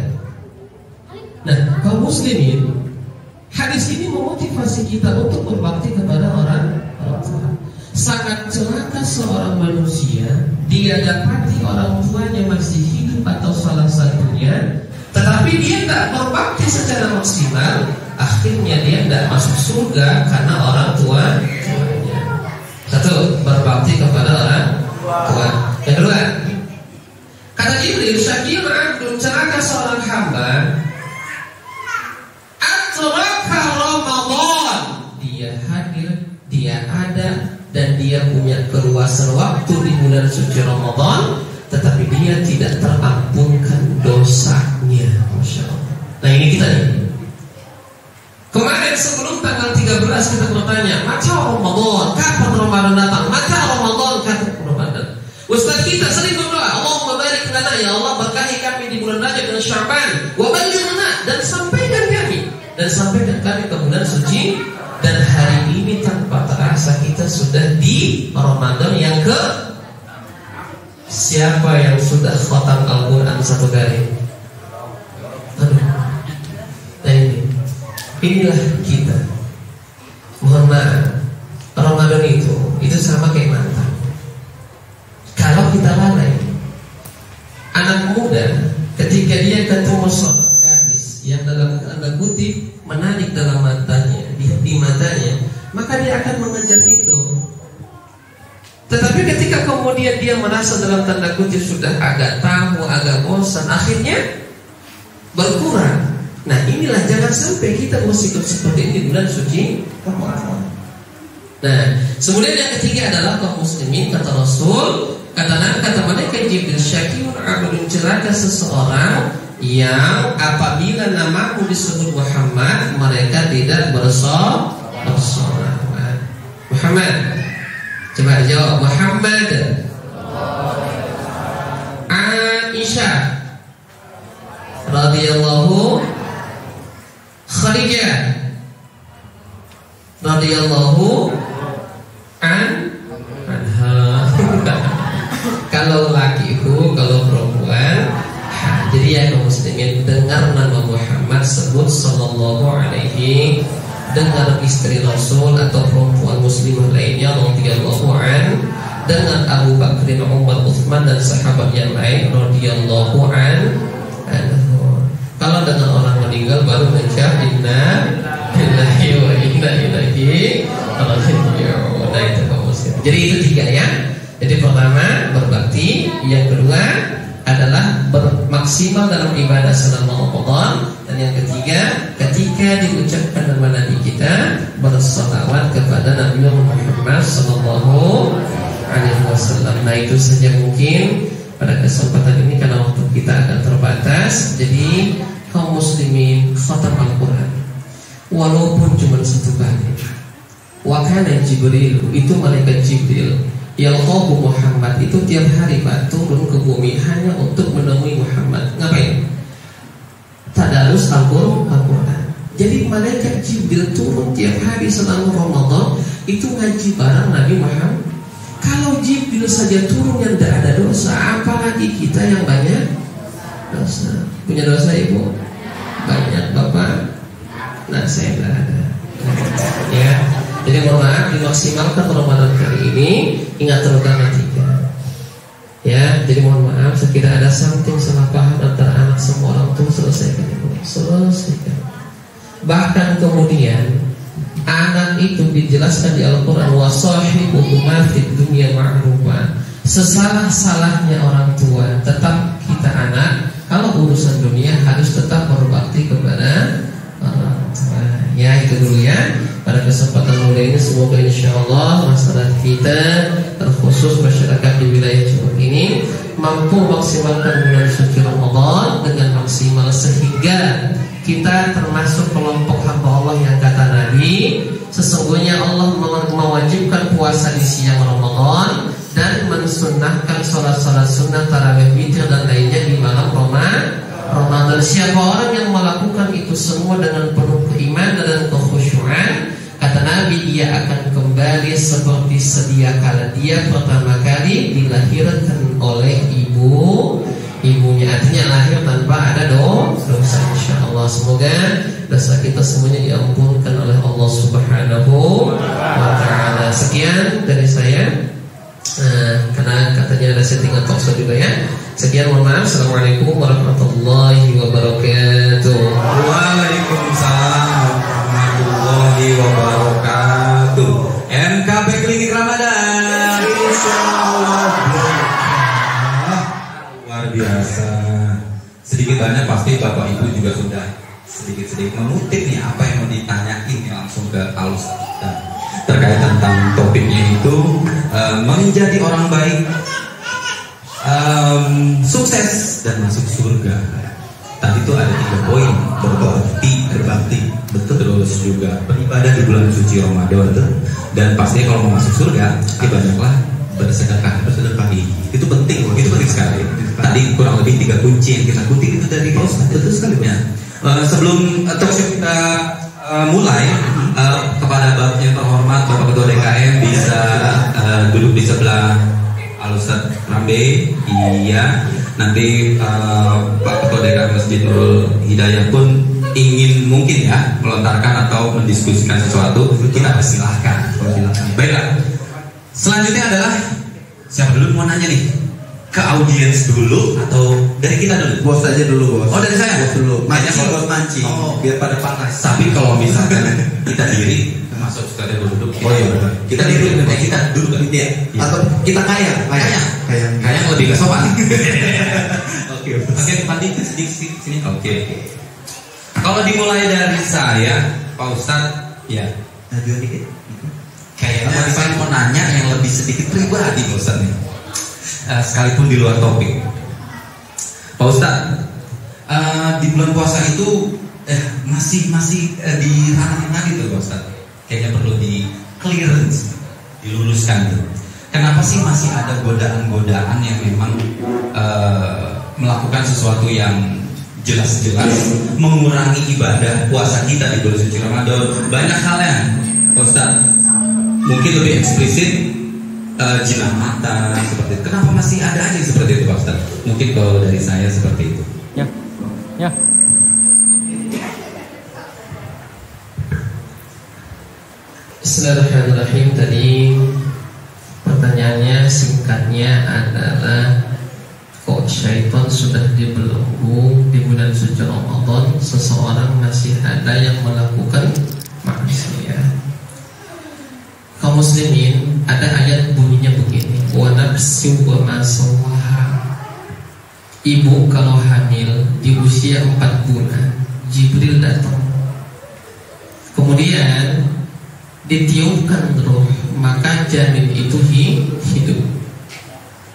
Nah, kaum muslimin, hadis ini memotivasi kita untuk berbakti kepada orang tua. Sangat celaka seorang manusia dia dapati orang tuanya masih hidup atau salah satunya, tetapi dia tidak berbakti secara maksimal, akhirnya dia tidak masuk surga karena orang tuanya. Satu, berbakti kepada orang tua. Yang kedua, kata Jibril, syakir abdun, celaka seorang hamba atraka Ramadan, dia hadir, dia ada, dan dia punya keluasan waktu di bulan suci Ramadan, tetapi dia tidak terampunkan dosanya. Masya Allah. Nah, ini kita nih. Kemarin sebelum tanggal 13 kita bertanya, mata Ramadan, kapan Ramadan datang? Mata Ramadan, kapan Ramadan? Ustaz kita sering berdoa, Allahumma barik lana, ya Allah berkahi kami di bulan Rajab dan Sya'ban, wa ballighna, dan sampaikan kami ke bulan suci. Dan hari ini tanpa terasa kita sudah di Ramadan yang ke. Siapa yang sudah khatam Al-Quran 1 kali? Aduh. Nah, inilah kita. Mohon maaf, Ramadan itu sama kayak mantan. Kalau kita lalai, anak muda ketika dia ketemu seorang gadis yang dalam tanda kutip menarik dalam matanya, di matanya, maka dia akan mengejar itu. Tetapi ketika kemudian dia merasa dalam tanda kutip sudah agak tahu, agak bosan, akhirnya berkurang. Nah, inilah jangan sampai kita bersikap seperti ini bulan suci Ramadan. Nah, kemudian yang ketiga adalah kaum muslimin, kata Rasul, kata malaikat Jibril, syakirun abdun, celaka seseorang yang apabila namamu disebut Muhammad, mereka tidak bersolat. Muhammad, coba jawab. Muhammad. Aisyah radhiyallahu, Khadijah radhiyallahu anha. Kalau laki kalau perempuan. Jadi ya kaum muslimin, dengar nama Muhammad sebut sallallahu alaihi, dengar istri Rasul atau perempuan muslimah lainnya radhiyallahu an, dengar Abu Bakar, Umar, Utsman dan sahabat yang lain radhiyallahu anhu. Kalau dengar orang meninggal baru baca inna lillahi wa inna ilaihi raji'un. Nah, itu kaum muslimin. Jadi itu 3 ya. Jadi pertama berbakti, yang kedua adalah bermaksimal dalam ibadah selama Ramadan, dan yang ketiga ketika diucapkan nama Nabi kita bersalawat kepada Nabi Muhammad sallallahu alaihi wasallam. Nah, itu saja mungkin pada kesempatan ini karena waktu kita agak terbatas. Jadi kaum muslimin, khatam Al-Quran walaupun cuma 1 kali. Wa kana Jibril, itu malaikat Jibril yang Abu Muhammad itu tiap hari Pak turun ke bumi hanya untuk menemui Muhammad. Ngapain? Tadarus Al-Quran. Jadi malaikat Jibril turun tiap hari selama Ramadan itu ngaji bareng Nabi Muhammad. Kalau Jibril saja turun yang tidak ada dosa, apalagi kita yang banyak dosa. Punya dosa ibu? Banyak bapak? Nah, saya tidak ada. Ya. Jadi mohon maaf, dimaksimalkan Ramadan kali ini. Ingat terutama 3. Ya, jadi mohon maaf sekiranya ada something salah paham antara anak semua orang tua, selesaikan. Bahkan kemudian anak itu dijelaskan di Al-Quran, wasahibuhuma fid dunya ma'rufa. Sesalah-salahnya orang tua tetap kita anak, kalau urusan dunia harus tetap berbakti kepada orang tua. Ya, itu dulu ya. Pada kesempatan mulia ini semoga insya Allah masyarakat kita, terkhusus masyarakat di wilayah Jember ini, mampu maksimalkan bulan suci Ramadan dengan maksimal sehingga kita termasuk kelompok hamba Allah yang kata Nabi, sesungguhnya Allah mewajibkan puasa di siang Ramadan dan mensunnahkan sholat-sholat sunnah tarawih, witir dan lainnya di malam Ramadan. Siapa orang yang melakukan itu semua dengan penuh keimanan dan kekhusyuan, kata Nabi, dia akan kembali seperti sedia kala dia pertama kali dilahirkan oleh ibunya. Artinya lahir tanpa ada dosa, insya Allah. Semoga dosa kita semuanya diampunkan oleh Allah Subhanahu wa ta'ala. Sekian dari saya, karena katanya ada settingan talkshow juga ya. Sekian, mohon maaf. Assalamualaikum warahmatullahi wabarakatuh. Waalaikumsalam warahmatullahi wabarakatuh. MKP Klinik Ramadan, insyaallah luar biasa. Sedikit banyak pasti Bapak Ibu juga sudah sedikit mengutip nih apa yang mau ditanyain nih langsung ke Alus kita terkait tentang topiknya itu menjadi orang baik, sukses dan masuk surga. Tadi itu ada 3 poin: berbakti, betul, terus juga beribadah di bulan suci Ramadan, dan pastinya kalau mau masuk surga, banyaklah bersedekah. Itu penting sekali. Tadi kurang lebih 3 kunci yang kita kutip itu dari Ustaz. Betul sekali ya. Sebelum talkshow kita mulai, kepada Bapak yang terhormat Bapak Ketua DKM bisa duduk di sebelah Al-Ustaz Rambe. Iya. Nanti Pak Ketua DKM Masjid Nurul Hidayah pun ingin mungkin ya melontarkan atau mendiskusikan sesuatu, kita persilahkan. Baiklah. Selanjutnya adalah siapa dulu mau nanya nih? Ke audiens dulu atau dari kita dulu? Bos aja dulu, bos. Oh, dari saya? Bos dulu. Mancing, bos mancing. Oh. Biar pada panas. Tapi kalau misalkan kita diri, masuk suka ada duduk. Oh iya benar. Kita diri, kita duduk kan? Iya. Atau kita kaya lebih ke sopan. Oke, Pandi sedikit sini. Oke. Kalau dimulai dari saya, Pak Ustadz, ya. Najuan dikit. Kayaknya saya mau nanya yang lebih sedikit pribadi, Pak Ustadz nih. Sekalipun di luar topik, Pak Ustadz, di bulan puasa itu masih di ranah tadi tuh, Pak Ustadz. Kayaknya perlu di clearance, diluruskan tuh. Kenapa sih masih ada godaan-godaan yang memang melakukan sesuatu yang jelas-jelas mengurangi ibadah puasa kita di bulan suci Ramadan? Banyak hal yang, Pak Ustadz, mungkin lebih eksplisit. Jinak mata seperti itu. Kenapa masih ada aja seperti itu, Pak Ustaz? Mungkin kalau dari saya seperti itu. Ya. Bismillahirrahmanirrahim. Tadi pertanyaannya singkatnya adalah, kok syaitan sudah dibelenggu di bulan suci Ramadan, seseorang masih ada yang melakukan maksiat? Kaum muslimin, ada ayat bunyinya begini, wa nafsin wa ma sawaha. Ibu kalau hamil di usia 4 bulan, Jibril datang, kemudian ditiupkan roh, maka janin itu hidup.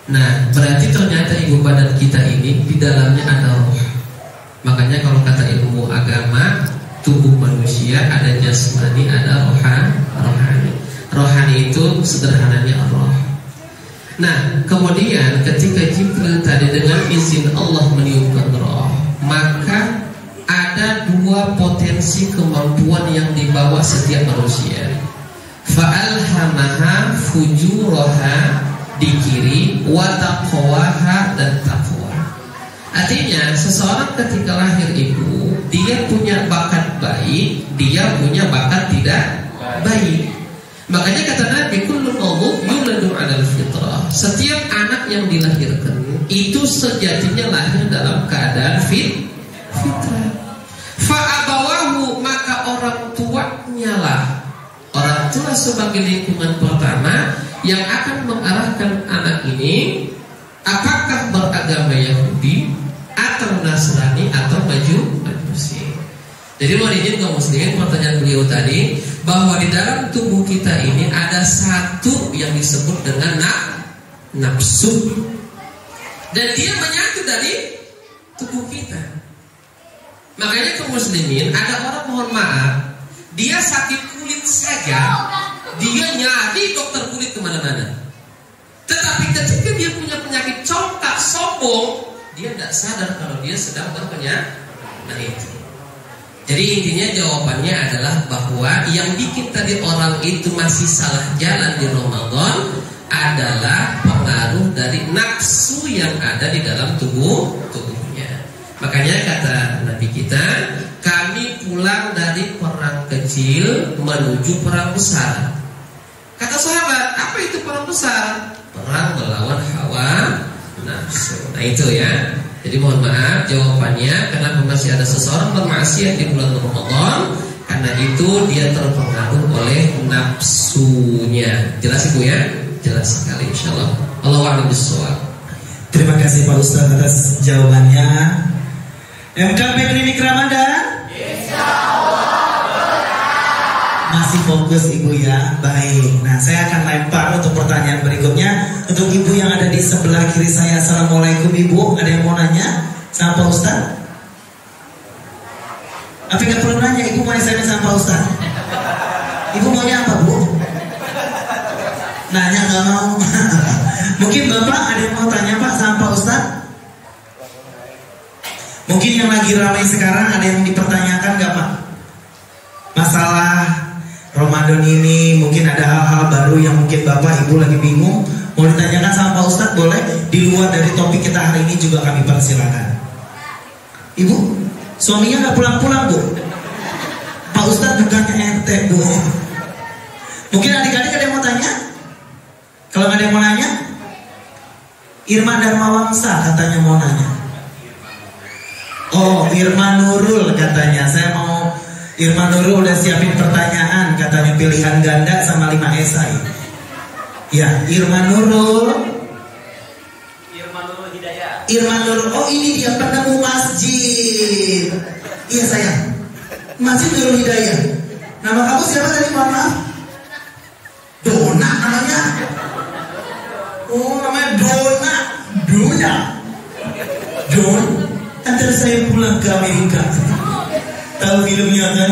Nah, berarti ternyata ibu badan kita ini di dalamnya ada roh. Makanya kalau kata ilmu agama, tubuh manusia ada jasmani, ada rohani. Rohani itu sederhananya roh. Nah, kemudian ketika Jibril tadi dengan izin Allah meniupkan roh, maka ada 2 potensi kemampuan yang dibawa setiap manusia. Fa'alhamaha fujuraha di kiri, wa taqwaha dan taqwa. Artinya seseorang ketika lahir ibu, dia punya bakat baik, dia punya bakat tidak baik. Makanya kata Nabi, kullu maulud yuladu 'alal fitrah. Setiap anak yang dilahirkan itu sejatinya lahir dalam keadaan fitrah. Fa abawahu, maka orang tuanya lah. Orang tua adalah sebagai lingkungan pertama yang akan mengarahkan anak ini apakah beragama Yahudi atau Nasrani atau Majusi. Jadi mohon izin kaum muslimin, pertanyaan beliau tadi bahwa di dalam tubuh kita ini ada satu yang disebut dengan nafsu, dan dia menyatu dari tubuh kita. Makanya kaum muslimin, ada orang mohon maaf, dia sakit kulit saja, dia nyari dokter kulit kemana-mana. Tetapi ketika dia punya penyakit congkak, sombong, dia tidak sadar kalau dia sedang berpenyakit. Jadi intinya jawabannya adalah bahwa yang bikin tadi orang itu masih salah jalan di Ramadan adalah pengaruh dari nafsu yang ada di dalam tubuhnya. Makanya kata Nabi kita, kami pulang dari perang kecil menuju perang besar. Kata sahabat, apa itu perang besar? Perang melawan hawa nafsu. Nah itu ya. Jadi mohon maaf jawabannya, kenapa masih ada seseorang bermaksiat di bulan Ramadan? Karena itu dia terpengaruh oleh nafsunya. Jelas Ibu ya? Jelas sekali insyaallah. Allahu a'lam bishawab. Terima kasih Pak Ustaz atas jawabannya. MKP Klinik Ramadan? Masih fokus Ibu ya. Baik. Nah, saya akan lempar untuk pertanyaan berikutnya untuk Ibu yang ada di sebelah kiri saya. Assalamualaikum Ibu. Ada yang mau nanya sama Pak Ustaz? Tapi nggak perlu nanya, Ibu mau SMS sama Pak Ustaz. Ibu maunya apa Bu? Nanya nggak mau. Mungkin Bapak ada yang mau tanya Pak sama Pak Ustaz? Mungkin yang lagi ramai sekarang ada yang dipertanyakan nggak Pak? Masalah Ramadan ini, mungkin ada hal-hal baru yang mungkin Bapak Ibu lagi bingung, mau ditanyakan sama Pak Ustadz, boleh. Di luar dari topik kita hari ini juga kami persilakan. Ibu, suaminya nggak pulang-pulang Bu? Pak Ustadz bukannya RT Bu. Mungkin adik-adik ada yang mau tanya? Kalau nggak ada yang mau nanya, Irma Darmawangsa katanya mau nanya. Oh, Irma Nurul katanya, saya mau. Irma Nurul udah siapin pertanyaan, katanya pilihan ganda sama 5 esai. Ya, Irma Nurul. Irma Nurul Hidayah. Irma Nurul, oh ini dia penemu masjid. Iya sayang, Masjid Nurul Hidayah. Nama kamu siapa tadi, mohon maaf? Dona namanya. Oh namanya Dona. Don, antar saya pulang ke Amerika. Tahu filmnya kan?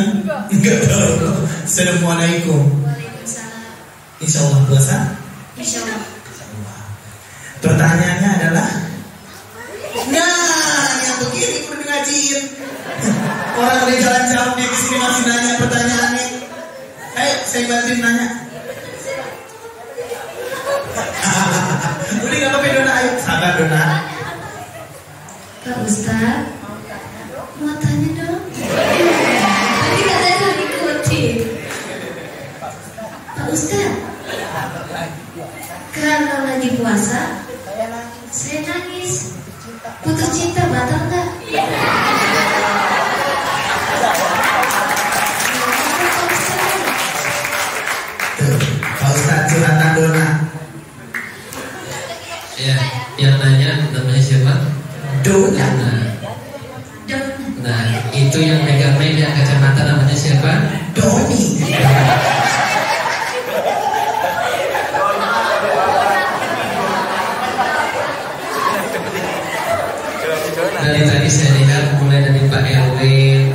Enggak tahu. Assalamualaikum. Waalaikumsalam. Insya Allah puasa? Insya Allah. Pertanyaannya adalah, nah yang begini perlu ngajiin. Orang dari jalan jauh dia kesini masih nanya pertanyaannya. Ayo saya bantuin nanya. Udah nggak apa-apa Dona, ayo sabar Dona. Pak Ustadz, mau tanya dong. Tadi katanya ikutin. Pak Ustadz, kalau lagi puasa, saya nangis. Putus cinta batal nggak? Pak Ustadz curhatan Dona. Ya, yang nanya namanya siapa? Dona. Nah, itu yang megang kacamata namanya siapa? Doni. Dari tadi saya lihat mulai dari Pak RW,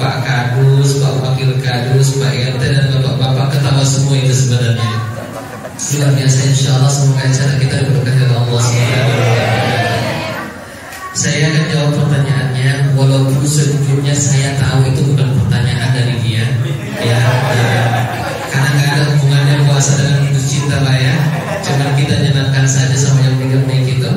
Pak Kadus, Pak Wakil Kadus, Pak RT dan Bapak-bapak ketawa semua itu sebenarnya. Luar biasa, insya Allah semoga acara kita diberkahi oleh Allah SWT. Saya akan jawab pertanyaannya, walaupun sejujurnya saya tahu itu bukan pertanyaan dari dia, ya, karena nggak ada hubungannya puasa dengan putus cinta Pak ya. Cuma kita nyenangkan saja sama yang megang gitu.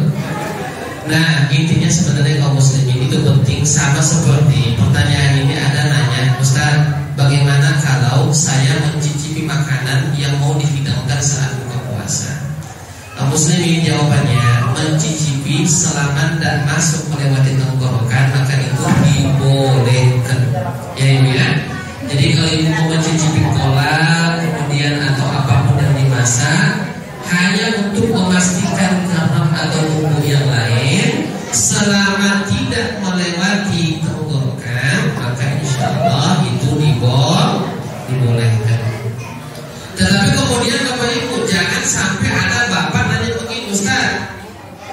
Nah, intinya sebenarnya kaum muslimin itu penting, sama seperti pertanyaan ini ada nanya, Ustaz, bagaimana kalau saya mencicipi makanan yang mau dihidangkan saat buka puasa? Kaum muslimin jawabannya, mencicipi selama tidak masuk melewati tenggorokan maka itu dibolehkan. Ya Ibu ya. Jadi kalau Ibu mau mencicipi kolak kemudian atau apapun puasa hanya untuk memastikan garam atau bumbu yang lain selama tidak melewati tenggorokan, maka insya Allah itu dibolehkan. Tetapi kemudian Bapak Ibu jangan sampai ada bapak nanya begini, Ustaz,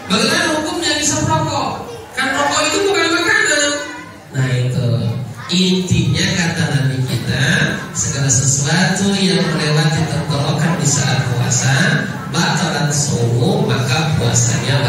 bagaimana hukumnya hisap rokok? Kan rokok itu bukan makanan. Nah itu intinya kata Nabi kita, segala sesuatu yang melewati tenggorokan di saat puasa batalan shaum, maka puasanya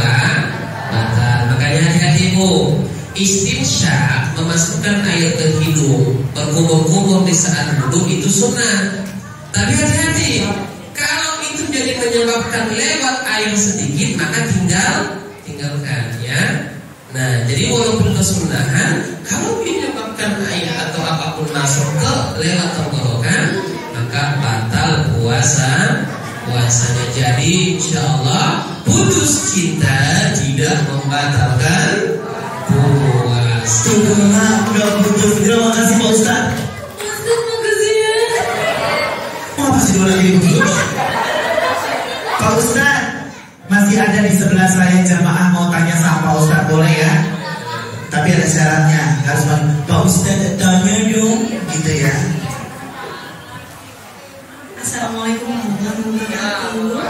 batal. Makanya hati-hati Bu, istinsya memasukkan air ke hidung berkumur-kumur di saat wudhu itu sunnah. Tapi hati-hati, kalau itu jadi menyebabkan lewat air sedikit, maka tinggalkan ya. Nah, jadi walaupun kesunahan, kalau menyebabkan air atau apapun masuk ke lewat tenggorokan, maka batal puasanya. Jadi insya Allah putus cinta tidak membatalkan puasa. Udah putus. Terima kasih Pak Ustaz. Apa sih dua lagi begini? Pak Ustaz, masih ada di sebelah saya jamaah mau tanya sama Pak Ustaz, boleh ya? Tapi ada syaratnya, harus Pak Ustaz tanya dong, gitu ya. Assalamualaikum warahmatullahi wabarakatuh.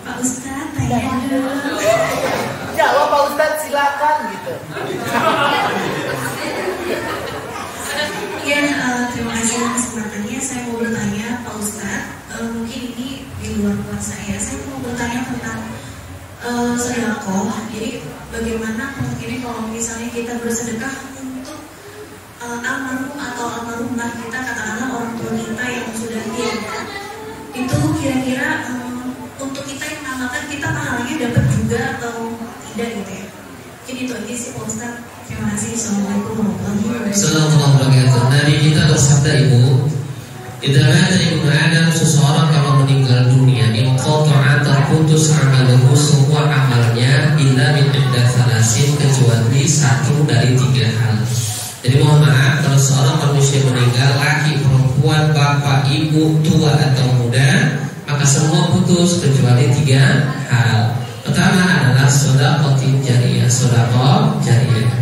Pak Ustaz, tanya dulu. Jawab Pak Ustaz, silakan gitu. Ya, terima kasih atas kesempatannya. Saya mau bertanya Pak Ustaz, mungkin ini di luar puasa ya. Saya mau bertanya tentang sedekah. Jadi bagaimana ini kalau misalnya kita bersedekah untuk almarhum atau almarhumah kita, katakanlah orang tua kita yang sudah tiada, itu kira-kira untuk kita yang mengamalkan kita pahalanya dapat juga atau tidak gitu ya? Jadi itu aja sih Pak Ustaz. Terima kasih. Assalamualaikum warahmatullahi wabarakatuh. Nabi kita bersabda Ibu, idza mata ibnu Adam, seseorang kalau meninggal dunia, inqata'a terputus amaluhu, semua amalnya, illa min ihda thalasin, kecuali satu dari 3 hal. Jadi mohon maaf, kalau seorang manusia meninggal, laki, perempuan, bapak, ibu, tua atau muda, maka semua putus kecuali 3 hal. Pertama adalah sedekah jariyah, sedekah jariyah.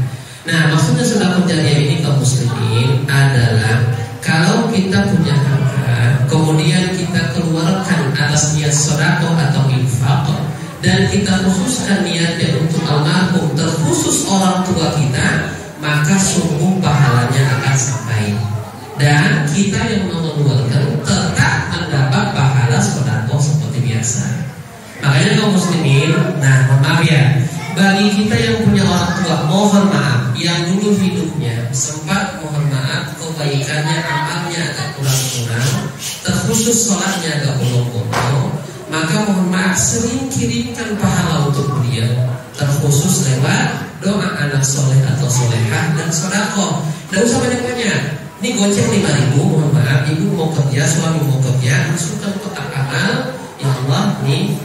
Nah, maksudnya sedekah jariyah ini kaum muslimin adalah kalau kita punya harta, kemudian kita keluarkan atas niat sedekah atau infak, dan kita khususkan niatnya untuk almarhum, terkhusus orang tua kita, maka sungguh pahalanya akan sampai. Dan kita yang mengeluarkan tetap mendapat pahala sedekah seperti biasa. Makanya kaum muslimin, nah maaf ya, bagi kita yang punya orang tua, mohon maaf, yang dulu hidupnya sempat, mohon maaf, kebaikannya, amalnya agak kurang-kurang, terkhusus sholatnya agak bolong-bolong, maka mohon maaf, sering kirimkan pahala untuk beliau, terkhusus lewat doa anak soleh atau solehah dan sedekah. Tidak usah banyak-banyak. Ini goceng 5.000, mohon maaf, ibu mau kerja, suami mau kerja, masukkan kotak amal, ya Allah, nih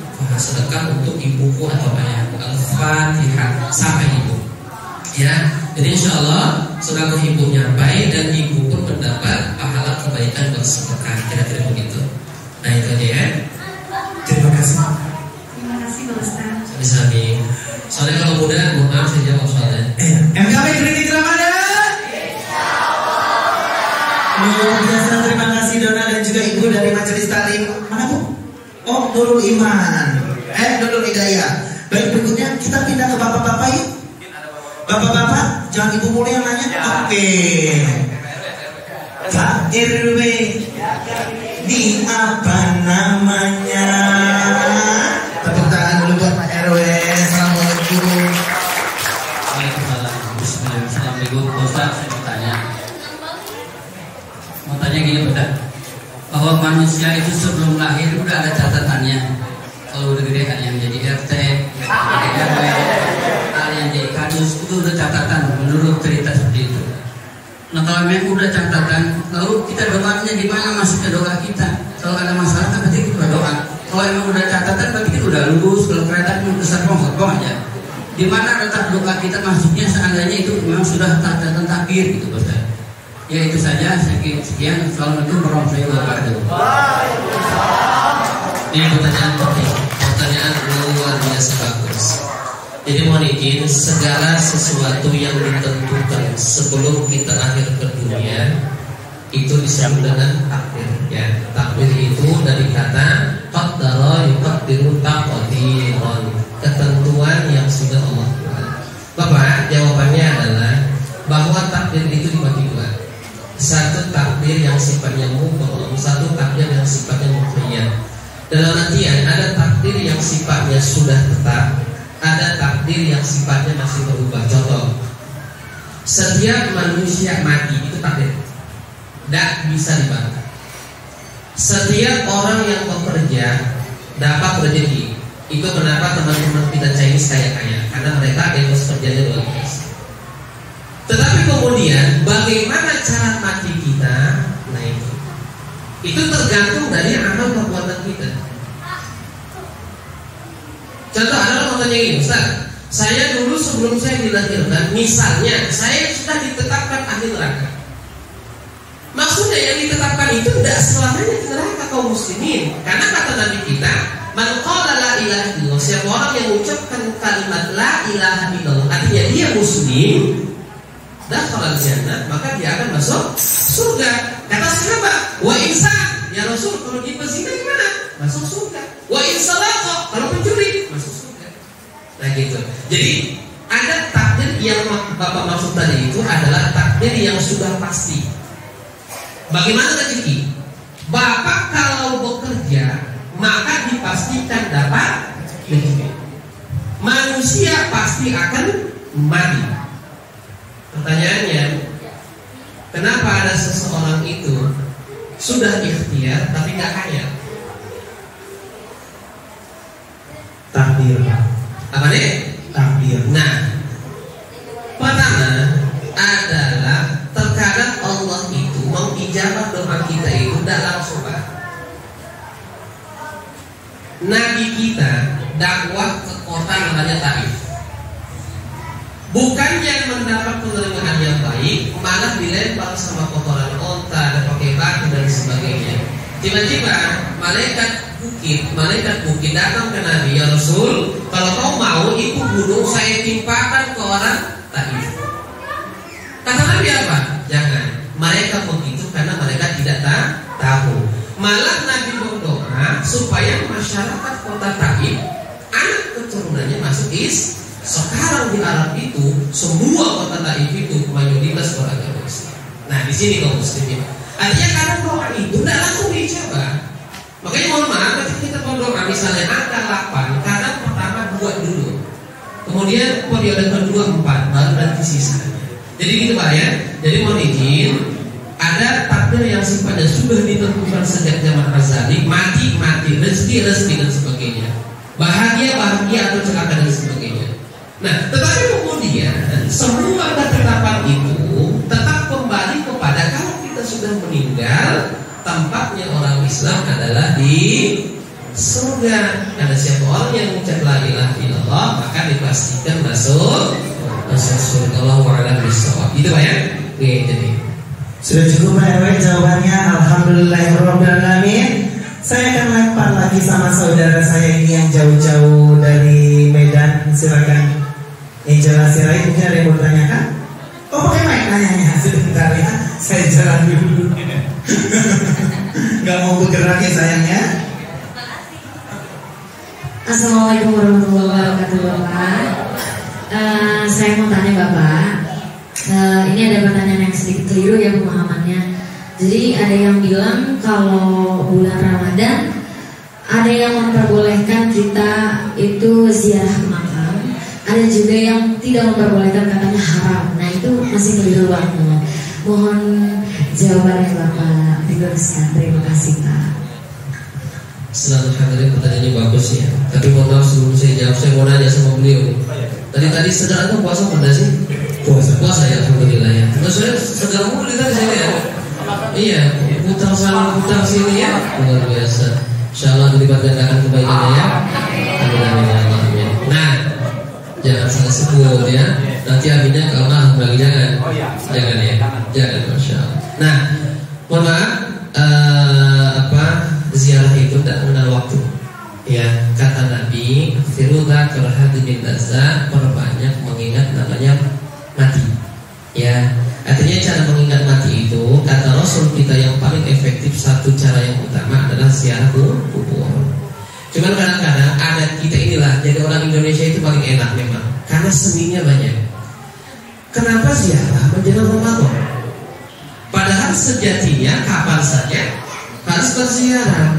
sedekah untuk ibuku atau ayahku, Al-Fatihah, sampai ibu. Ya, jadi insya Allah sedekah ibu nyampai dan ibu pun mendapat pahala kebaikan bersedekah. Kira-kira begitu. Nah itu aja ya. Terima kasih. Terima kasih Pak Ustaz. Sami-sami. Soalnya kalau muda, mohon maaf saya jawab soalnya. MKB Klinik Ramadan. Luar biasa, terima kasih Dona dan juga Ibu dari Majelis Taklim. Mana Bu? Oh, Nurul Iman. Nurul Hidayah. Baik, berikutnya kita pindah ke bapak-bapak yuk. Bapak-bapak, jangan Ibu mulu yang nanya. Oke. Pak RW, di apa namanya? Tepuk tangan dulu buat Pak RW. Assalamualaikum. Waalaikumsalam. Assalamualaikum. Ustaz, saya mau tanya gini Ustaz, bahwa manusia itu sebelum lahir udah ada catatannya. Kalau udah gede kan yang jadi RT, jadi RW, ada yang jadi kadus, itu udah catatan menurut cerita seperti itu. Nah kalau memang udah catatan, lalu kita doanya di mana masuknya doa kita? Kalau ada masalah kan berarti kita berdoa. Kalau emang udah catatan berarti kita udah lulus, kalau kereta itu besar kong aja. Di mana letak doa kita masuknya seandainya itu memang sudah catatan takdir gitu Ustaz. Ya itu saja, sekian. Assalamualaikum warahmatullahi wabarakatuh. Ini pertanyaan penting, pertanyaan luar biasa bagus. Jadi mohon izin, segala sesuatu yang ditentukan sebelum kita lahir ke dunia itu disebut dengan takdir. Ya, takdir itu dari kata qaddara yuqaddiru taqdiran, ketentuan yang sudah Allah buat. Bapak, jawabannya adalah bahwa takdir itu dibagi dua. Satu takdir yang sifatnya mubham, satu takdir yang sifatnya mukhayyar. Dalam artian ada takdir yang sifatnya sudah tetap, ada takdir yang sifatnya masih berubah. Contoh, setiap manusia mati itu takdir, tidak bisa dibantah. Setiap orang yang bekerja dapat rezeki. Itu kenapa teman-teman kita Chinese kaya-kaya, karena mereka etos kerjanya luar biasa. Tetapi kemudian bagaimana cara mati kita? Nah itu tergantung dari amal perbuatan kita. Contoh, ada orang bertanya gini, Ustaz, saya dulu sebelum saya dilahirkan, misalnya saya sudah ditetapkan ahli neraka. Maksudnya yang ditetapkan itu tidak selamanya di neraka kaum muslimin. Karena kata Nabi kita, man qala la ilaha illallah, siapa orang yang mengucapkan kalimat la ilaha illallah, artinya dia muslim, dakhala jannah, maka dia akan masuk surga. Kata sahabat, wa insan, ya Rasul, kalau dia berzina gimana? Masuk surga. Wa insalaqa, kalau pencuri masuk surga. Nah gitu. Jadi ada takdir yang Bapak maksud tadi itu adalah takdir yang sudah pasti. Bagaimana rezeki? Bapak kalau bekerja maka dipastikan dapat rezeki. Manusia pasti akan mati. Pertanyaannya, kenapa ada seseorang itu sudah ikhtiar tapi nggak kaya? Takdir. Apa nih? Takdir. Nah, pertama adalah terkadang Allah itu mengijabah doa kita itu tidak langsung, Pak. Nabi kita dakwah ke kota namanya Taif. Bukannya mendapat penerimaan yang baik, malah dilempar sama kotoran onta dan pakai batu dan sebagainya. Tiba-tiba malaikat bukit datang ke Nabi, ya Rasul, kalau kau mau ikut gunung saya timpakan ke orang Taif. Kata Nabi apa? Jangan. Mereka begitu karena mereka tidak tahu. Malah Nabi berdoa supaya masyarakat kota Taif anak keturunannya masuk Islam. Sekarang di Arab itu semua kota Taif itu mayoritas beragama Islam. Nah di sini kaum muslimin. Artinya karena doa itu tidak langsung dijawab. Makanya mohon maaf ketika kita berdoa misalnya angka 8, kadang pertama 2 dulu, kemudian periode kedua 4, baru nanti sisanya. Jadi gitu Pak ya. Jadi mohon izin, ada takdir yang sifatnya sudah ditentukan sejak zaman azali, mati, rezeki dan sebagainya, bahagia atau celaka dan sebagainya. Nah, tetapi kemudian semua ketetapan itu tetap kembali kepada kalau kita sudah meninggal, tempatnya orang Islam adalah di surga. Karena siapa orang yang mengucap la ilaha illallah maka dipastikan masuk surga. Allahu a'lam bishawab. Itu Pak ya. Oke, jadi sudah cukup Pak RW jawabannya. Alhamdulillahirabbil alamin. Saya akan lempar lagi sama saudara saya ini yang jauh-jauh dari Medan. Silakan. Angela Sirait, mungkin ada yang mau tanyakan? Oh pakai mic nanyanya. Sebentar ya, saya jalan dulu. Gak mau bergerak ya sayangnya. Assalamualaikum warahmatullahi wabarakatuh Bapak. Saya mau tanya Bapak, ini ada pertanyaan yang sedikit keliru ya pemahamannya. Jadi ada yang bilang kalau bulan Ramadan ada yang memperbolehkan kita itu ziarah ke makam, ada juga yang tidak memperbolehkan, katanya haram. Nah itu masih keliru banget. Mohon jawabannya Bapak diluruskan. Terima kasih Pak. selalu hadirin, pertanyaannya bagus ya. Tapi mohon maaf sebelum saya jawab, saya mau nanya sama beliau. Tadi saudara tuh puasa pada sih? Puasa ya, alhamdulillah ya. Terus saya sedang mulu tadi saya ya. Iya, putar sana putar sini ya, luar biasa. Insyaallah dilipat gandakan kebaikannya ya. Amin. Nah, jangan salah sebut ya. Nanti aminnya kalau nggak lagi jangan. Oh iya. Jangan ya. Jangan, masya Allah. Nah, mohon maaf, ziarah itu tidak mengenal waktu. Ya, kata Nabi, "Firuza karhadin lazza", perbanyak mengingat namanya mati. Ya, artinya cara mengingat mati itu, kata Rasul kita yang paling efektif, satu cara yang utama adalah ziarah kubur. Cuman kadang-kadang ada kita inilah, jadi orang Indonesia itu paling enak memang, karena seninya banyak. Kenapa ziarah menjelang Ramadan? Padahal sejatinya kapan saja harus berziarah.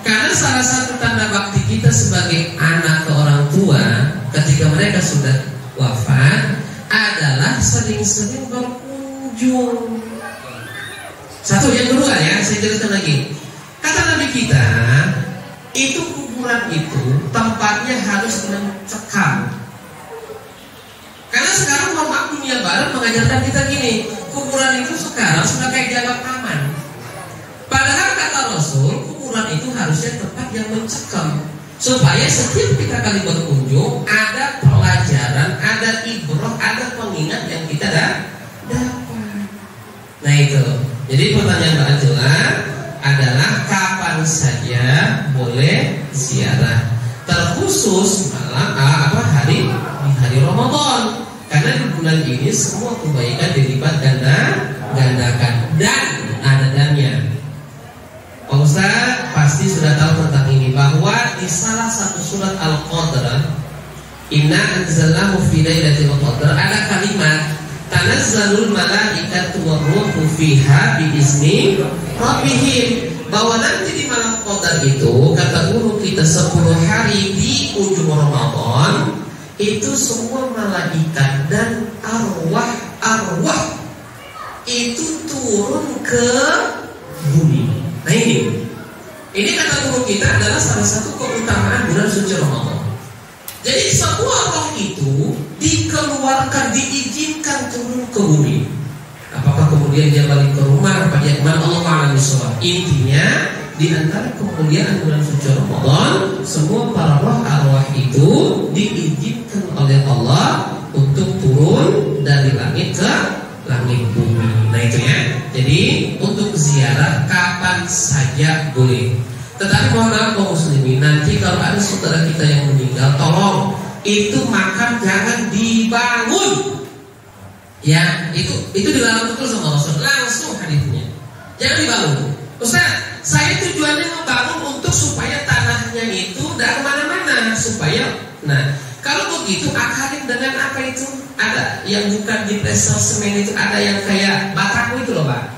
Karena salah satu tanda bakti kita sebagai anak ke orang tua ketika mereka sudah wafat adalah sering-sering berkunjung. Satu, yang kedua ya, saya jelaskan lagi. Kata Nabi kita, itu kuburan itu tempatnya harus mencekam. Karena sekarang mohon maaf, dunia barat mengajarkan kita gini, kuburan itu sekarang sudah kayak dianggap aman. Padahal kata Rasul, kuburan itu harusnya tempat yang mencekam, supaya setiap kita kali berkunjung ada pelajaran, ada ibrah, ada pengingat yang kita dapat. Nah itu. Jadi pertanyaan Mbak Ajula adalah kapan saja boleh ziarah, terkhusus malam hari Ramadan. Karena di bulan ini semua kebaikan dilipat gandakan dan ada dannya. Pak Ustaz pasti sudah tahu tentang ini, bahwa di salah satu surat Al-Qadr, Inna anzalnahu fi lailatul qadr, ada kalimat tanazzalul malaikatu warruhu fiha biizni rabbihim, bahwa nanti di malam Qadar itu, kata guru kita, 10 hari di ujung Ramadan itu semua malaikat dan arwah itu turun ke bumi. Nah ini kata guru kita adalah salah satu keutamaan bulan suci Ramadan. Jadi semua roh itu dikeluarkan, diizinkan turun ke bumi. Apakah kemudian dia balik ke rumah, apa dia kemana, Allah Ta'ala bisawab. Intinya di antara kemuliaan bulan suci Ramadan, semua para roh arwah itu diizinkan oleh Allah untuk turun dari langit ke langit bumi. Nah itu ya. Jadi untuk ziarah kapan saja boleh. Tetapi mohon maaf kaum muslimin, nanti kalau ada saudara kita yang meninggal, tolong itu makam jangan dibangun. Ya, itu dilarang betul sama Rasul, langsung hadisnya. Jangan dibangun. Ustaz, saya tujuannya membangun untuk supaya tanahnya itu tidak kemana-mana, supaya. Nah, kalau begitu akarin dengan apa itu? Ada yang bukan di pressure semen itu, ada yang kayak bataku itu loh Pak.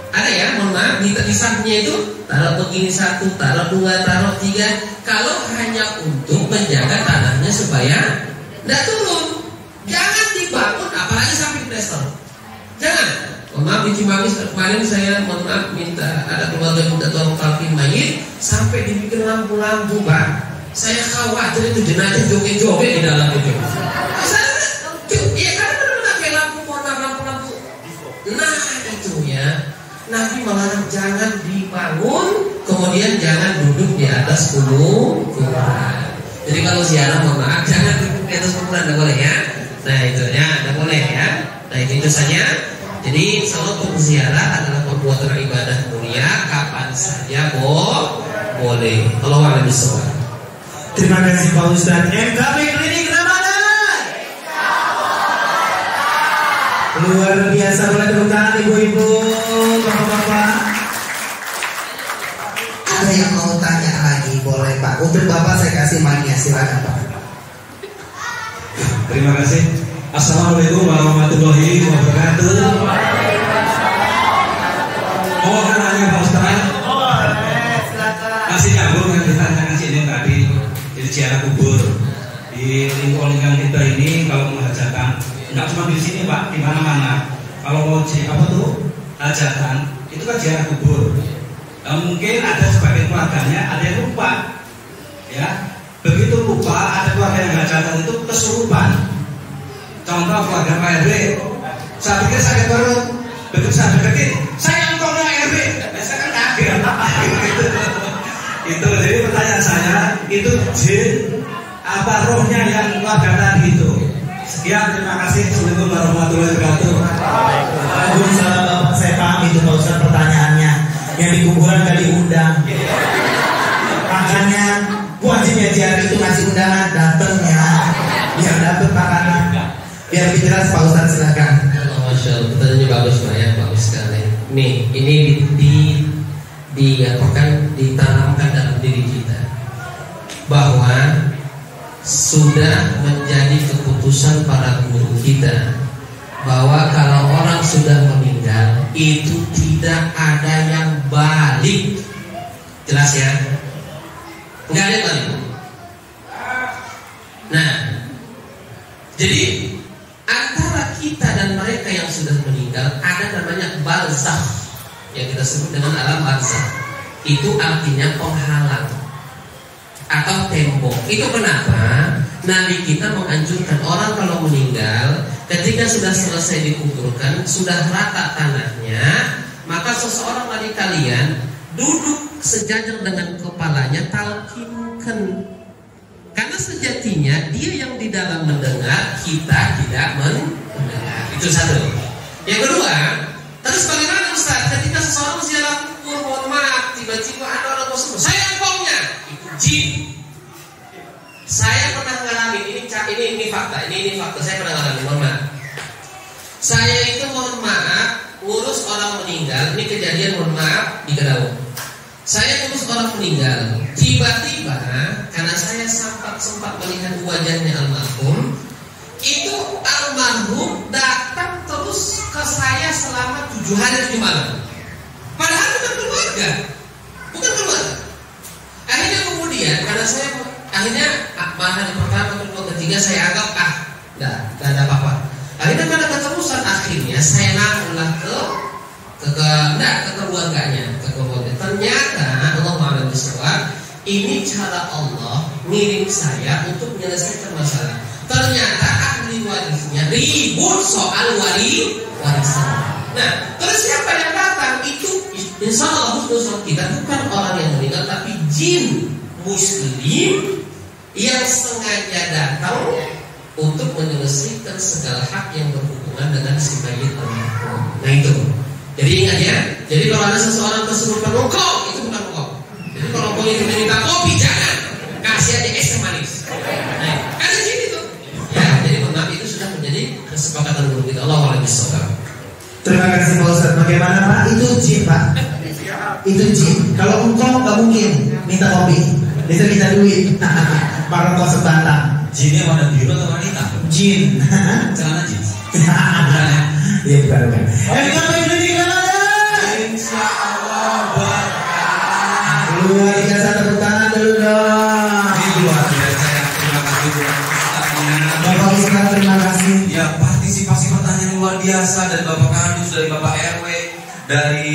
Ada ya, mohon maaf, di sampingnya itu taruh begini 1, taruh 2, taruh 3. Kalau hanya untuk menjaga tanahnya supaya tidak turun, jangan dibangun, apalagi samping pressure. Jangan. Mohon maaf, di Cimanggis kemarin saya mohon maaf minta, ada keluarga minta tolong talqin mayit, sampai dibikin lampu-lampu Pak. Saya khawatir itu jenazah joget-joget di dalam itu. Iya kan benar-benar kayak lampu-lampu. Nah itu ya, Nabi melarang jangan dibangun, kemudian jangan duduk di atas kuburan. Jadi kalau ziarah mohon maaf jangan duduk di atas kuburan, tidak boleh ya. Nah itu ya, tidak boleh ya. Nah itu saja. Jadi selalu ziarah adalah perbuatan ibadah mulia, kapan saja boleh. Allah a'lam bishawab. Terima kasih Pak Ustadz. MKP Klinik Ramadan. Luar biasa, boleh tepuk tangan ibu-ibu, bapak-bapak. Ada yang mau tanya lagi, boleh Pak. Untuk Bapak saya kasih mic-nya, silakan Pak. Terima kasih. Assalamualaikum warahmatullahi wabarakatuh. Oh, nanya Pak Ustadz. Masih nyambung yang ditanyakan sini tadi. Jadi ziarah kubur di lingkungan kita ini, kalau menghajatkan nggak cuma di sini Pak, di mana-mana. Kalau mau hajatan itu kan ziarah kubur. Mungkin ada sebagian keluarganya ada yang lupa, ya. Begitu lupa, ada keluarga yang hajatan itu kesurupan. Contoh keluarga Pak RW, saya pikir sakit perut, begitu saya deketin, saya engkau RW, saya kan kaget. Itu jadi pertanyaan saya, itu jin apa rohnya yang keluarga tadi itu Sekian, terima kasih. Assalamualaikum warahmatullahi wabarakatuh. Waalaikumsalam Bapak, saya paham itu Pak Ustadz pertanyaannya. Yang di kuburan gak diundang. Makanya wajib ya hari itu ngasih undangan, dateng ya. Biar dapet makanan. Biar lebih jelas Pak Ustadz, silakan. Masya Allah, pertanyaannya bagus Pak ya, bagus sekali. Nih, ini ditanamkan dalam diri kita bahwa sudah menjadi keputusan para guru kita bahwa kalau orang sudah meninggal itu tidak ada yang balik. Jelas ya? Nggak ada yang balik. Nah, jadi antara kita dan mereka yang sudah meninggal ada namanya barzakh yang kita sebut dengan alam barzakh. Itu artinya penghalang atau tembok. Itu kenapa Nabi kita menganjurkan orang kalau meninggal ketika sudah selesai dikuburkan, sudah rata tanahnya, maka seseorang dari kalian duduk sejajar dengan kepalanya, talkinkan. Karena sejatinya dia yang di dalam mendengar, kita tidak mendengar. Itu satu. Yang kedua, terus bagaimana Ustaz ketika seseorang ziarah kubur, mohon maaf, tiba-tiba ada orang tersebut, saya engkaunya, itu jin. Saya pernah ngalamin, ini fakta, ini fakta, saya pernah ngalamin, mohon maaf. Saya itu mohon maaf ngurus orang meninggal, ini kejadian mohon maaf di Kedaung. Saya ngurus orang meninggal, tiba-tiba karena saya sempat melihat wajahnya almarhum, itu almarhum datang terus ke saya selama 7 hari 7 malam. Padahal bukan keluarga. Akhirnya kemudian karena saya hari pertama, kedua, ketiga saya anggap enggak ada apa-apa. Akhirnya pada keterusan akhirnya saya ngakulah ke keluarganya. Ternyata Allah Maha Besar, ini cara Allah ngirim saya untuk menyelesaikan masalah. Ternyata ahli warisnya ribut soal warisan. Nah, terus siapa yang datang? Itu insya Allah kita bukan orang yang meninggal, tapi jin muslim yang sengaja datang untuk menyelesaikan segala hak yang berhubungan dengan si mayit almarhum. Nah itu. Jadi ingat ya. Jadi kalau ada seseorang kesurupan rokok, itu bukan rokok. Jadi kalau mau itu minta kopi, jangan kasih aja es manis. Nah, ada jin itu. Ya, jadi benar itu sudah menjadi kesepakatan guru kita. Allah Alaihi Wasallam. Terima kasih Pak Ustadz. Bagaimana Pak? Itu jin Pak. Itu jin. Kalau engkau nggak mungkin minta kopi, bisa minta duit. Maka kau sebatang. Jinnya warna biru atau wanita? Jin. Celana jeans. Iya bukan. Kenapa itu di Kanada? Insya Allah berkah. Luar biasa, tepuk tangan dulu dong. Ini luar biasa ya. Terima kasih buat Ustaznya. Bapak Ustadz, terima kasih. Ya, partisipasi pertanyaan luar biasa dari Bapak Kadus, dari Bapak RW, dari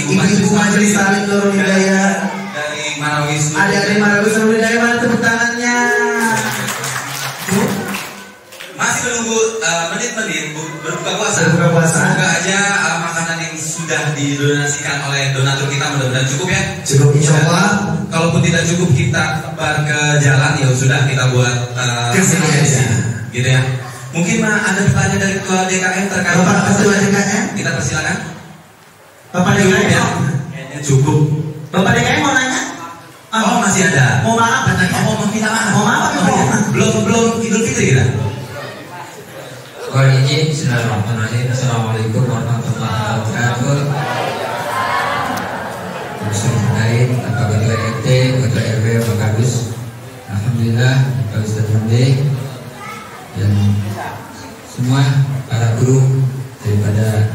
Ibu Majelis Taklim Nurul Hidayah, dari Marawis. Adik-adik Marawis Nurul Hidayah, mana tepuk tangannya? Masih menunggu menit-menit berbuka puasa. Semoga aja makanan yang sudah didonasikan oleh donatur kita mudah-mudahan cukup ya. Cukup insya Allah. Kalaupun tidak cukup kita bar ke jalan ya sudah kita buat kesini aja. Gitu ya. Mungkin ada pertanyaan dari Ketua DKM terkait Bapak Ketua DKM. Kita persilakan. Bapak DKM ya. Kayaknya cukup. Bapak DKM mau nanya? Oh masih ada. Mau maaf katanya. Oh mau minta maaf. Mau maaf. Belum Idul Fitri kita. Bismillahirrahmanirrahim. Assalamualaikum warahmatullahi wabarakatuh. Bismillahirrahmanirrahim. Bapak Ketua RT, Ketua RW, Bapak Kadus. Alhamdulillah, Pak Ustadz Hamdi dan semua para guru daripada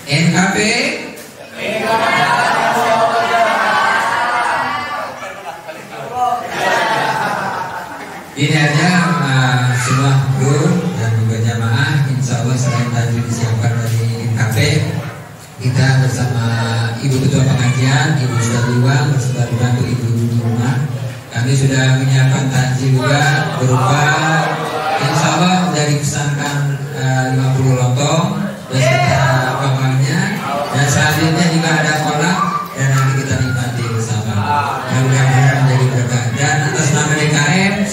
NKP. Ini aja semua guru dan juga jamaah, insya Allah selain tadi disiapkan dari NKP, kita bersama Ibu Ketua Pengajian, Ibu Sudaliwan beserta dibantu Ibu di rumah, kami sudah menyiapkan takjil juga berupa insya Allah dari pesankan 50 lontong beserta bapaknya, dan selanjutnya juga ada kolak dan nanti kita nikmati bersama. Mudah-mudahan menjadi berkah dan atas nama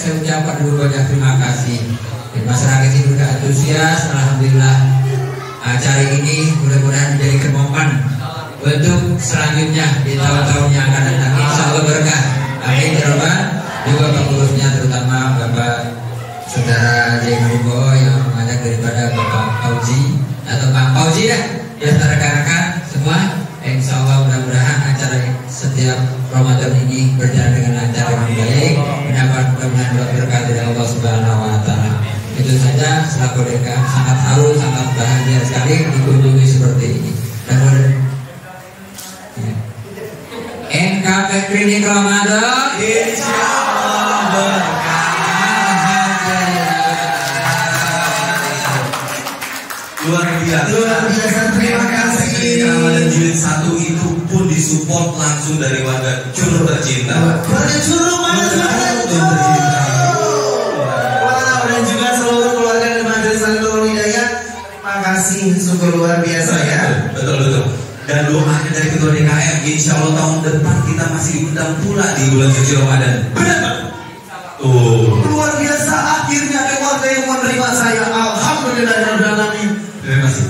saya ucapkan dulu banyak terima kasih. Dan masyarakat ini sudah antusias, alhamdulillah. Acara ini mudah-mudahan menjadi kemomen untuk selanjutnya di tahun-tahun yang akan datang. Insya Allah berkah. Amin ya Rabbal. Juga pengurusnya terutama Bapak Saudara Jenggo yang mengajak daripada Bapak Fauzi atau Pak Fauzi ya, ya rekan-rekan semua. Insya Allah mudah-mudahan acara setiap Ramadan ini berjalan dengan lancar dengan baik, mudah-mudahan berkah dari Allah Subhanahu Wa Taala. Itu saja, selaku dekan sangat haru, sangat bahagia sekali dikunjungi seperti ini. Dan NKP Klinik Ramadan Insya Allah berkah. Luar biasa, terima kasih. Ramadan Jilid 1 itu pun disupport langsung dari warga Curug tercinta. Warga Curug mana tercinta. Wow, dan juga seluruh keluarga dari Majelis Nurul Hidayah. Terima kasih, sungguh luar biasa ya. Betul. Dan doanya dari Ketua DKM, insya Allah tahun depan kita masih diundang pula di bulan suci Ramadan. Benar Pak? Luar biasa, akhirnya ada warga yang menerima saya. Alhamdulillahirrahmanirrahim. Terima kasih.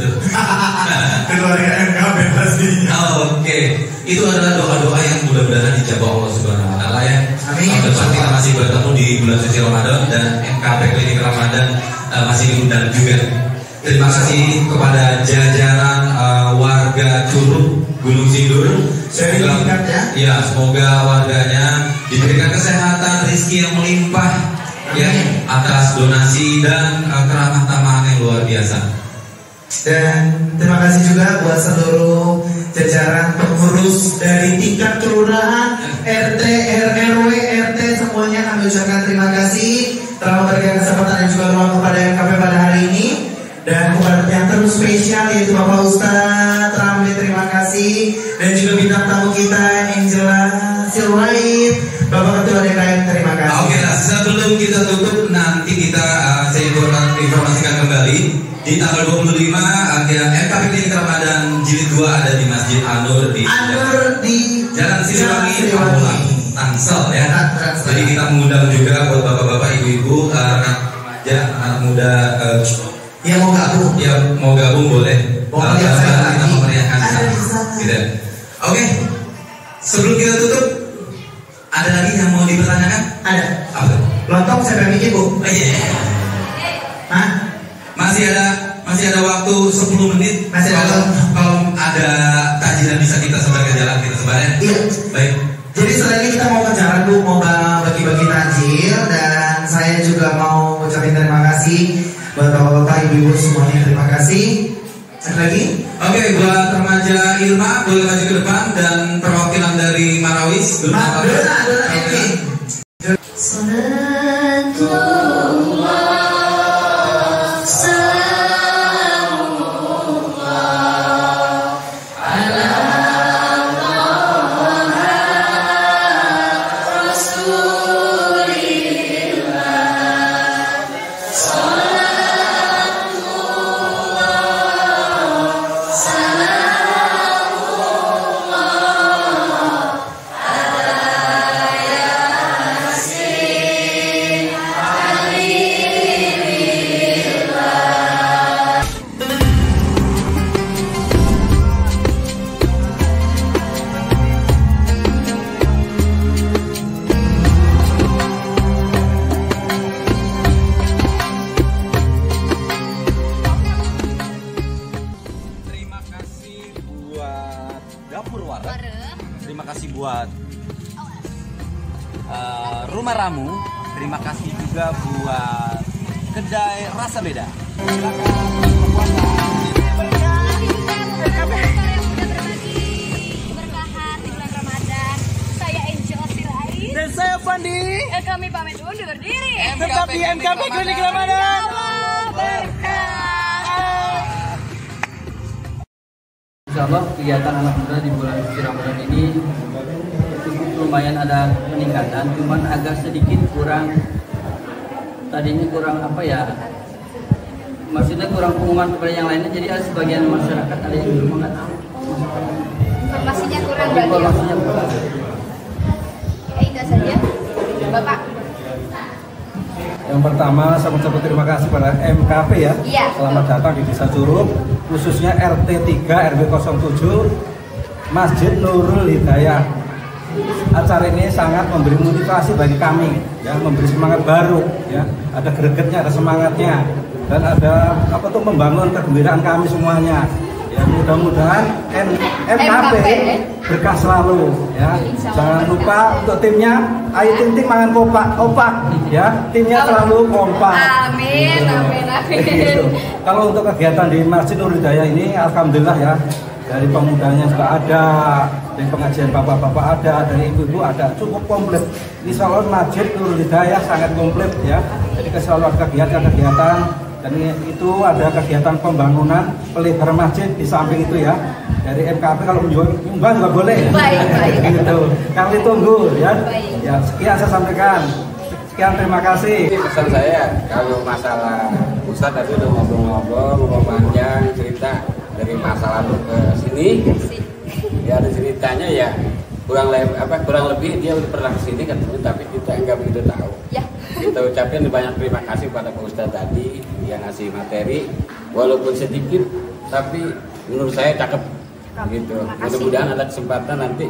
Keluarga MKP pastinya. Oke. Itu adalah doa-doa yang mudah-mudahan dijawab Allah Subhanahu Wa Taala ya. Amin. Tahun depan kita masih bertemu di bulan suci Ramadan dan NKP Klinik Ramadan masih diundang juga. Terima kasih kepada jajaran warga Curug Gunung Sindur. Semoga warganya diberikan kesehatan, rezeki yang melimpah ya atas donasi dan keramah tamahan yang luar biasa. Dan terima kasih juga buat seluruh jajaran pengurus dari tingkat kelurahan, RT, RW, RT semuanya kami ucapkan terima kasih telah memberikan kesempatan dan juga ruang kepada MKP pada hari ini. Dan buat yang terus spesial yaitu Bapak Ustadz Ramli, terima kasih. Dan juga bintang tamu kita Angela Silwait, Bapak Ketua DKM, terima kasih. Oke, sebelum kita tutup nanti kita saya informasikan kembali di tanggal 25 NKP Klinik Ramadan Jilid 2 ada di Masjid An-Nur di Jalan Siliwangi, Tangsel ya. Jadi kita mengundang juga buat bapak-bapak, ibu-ibu, anak muda yang mau gabung boleh. Kita memeriahkan gitu. Oke. Sebelum kita tutup, ada lagi yang mau dipertanyakan? Ada. Apa? Lontong siapa yang bikin, Bu? Hah? Masih ada waktu 10 menit. Masih ada. Kalau ada takjilan bisa kita sebar ke jalan, kita sebarnya. Iya. Baik. Jadi setelah ini kita mau ke jalan, Bu, mau bagi-bagi takjil, dan saya juga mau ucapin terima kasih buat bapak-bapak, ibu-ibu semuanya, terima kasih. Ada lagi? Oke, buat remaja Ilma boleh maju ke depan dan perwakilan dari Marawis. Terima kasih buat Rumah Ramu. Terima kasih juga buat Kedai Rasa Beda. Dan saya Fandi. Kami pamit undur diri. Tetap di MKP Klinik Ramadan. Insyaallah kegiatan anak muda di bulan suci Ramadan ini cukup lumayan ada peningkatan, cuman agak sedikit kurang, tadinya kurang apa ya, maksudnya kurang pengumuman kepada yang lainnya, jadi ada sebagian masyarakat ada yang belum mengetahui. Informasinya kurang berarti. Informasinya kurang. Ya itu saja, Bapak. Yang pertama saya mengucapkan terima kasih pada MKP ya. Iya. Selamat datang di Desa Curug, khususnya RT 3 RW 07 Masjid Nurul Hidayah. Acara ini sangat memberi motivasi bagi kami, ya, memberi semangat baru, ya. Ada gregetnya, ada semangatnya, dan ada apa tuh membangun kegembiraan kami semuanya. Ya, mudah-mudahan MKP berkah selalu, ya. Jangan lupa untuk timnya, ayo tim mangan opak, ya. Timnya selalu kompak. Amin, gitu. amin, amin. Gitu. Kalau untuk kegiatan di Masjid Nurul Hidayah ini, alhamdulillah ya, dari pemudanya juga ada, dari pengajian bapak-bapak ada, dari ibu-ibu ada, cukup komplit. Insya Allah Masjid Nurul Hidayah sangat komplit ya. Jadi selalu ada kegiatan, dan itu ada kegiatan pembangunan pelebar masjid di samping itu ya. Dari MKP kalau menyumbang juga boleh. Baik. Gitu. Kami tunggu ya. Ya, sekian saya sampaikan. Sekian, terima kasih. Pesan saya, kalau masalah Ustadz tadi udah ngobrol panjang cerita dari masa lalu ke sini. Ya ada ceritanya ya kurang lebih dia udah pernah kesini ketemu, tapi kita nggak begitu tahu. Ya. Kita ucapkan banyak terima kasih pada Pak Ustadz tadi yang ngasih materi, walaupun sedikit tapi menurut saya cakep gitu. Mudah-mudahan ada kesempatan nanti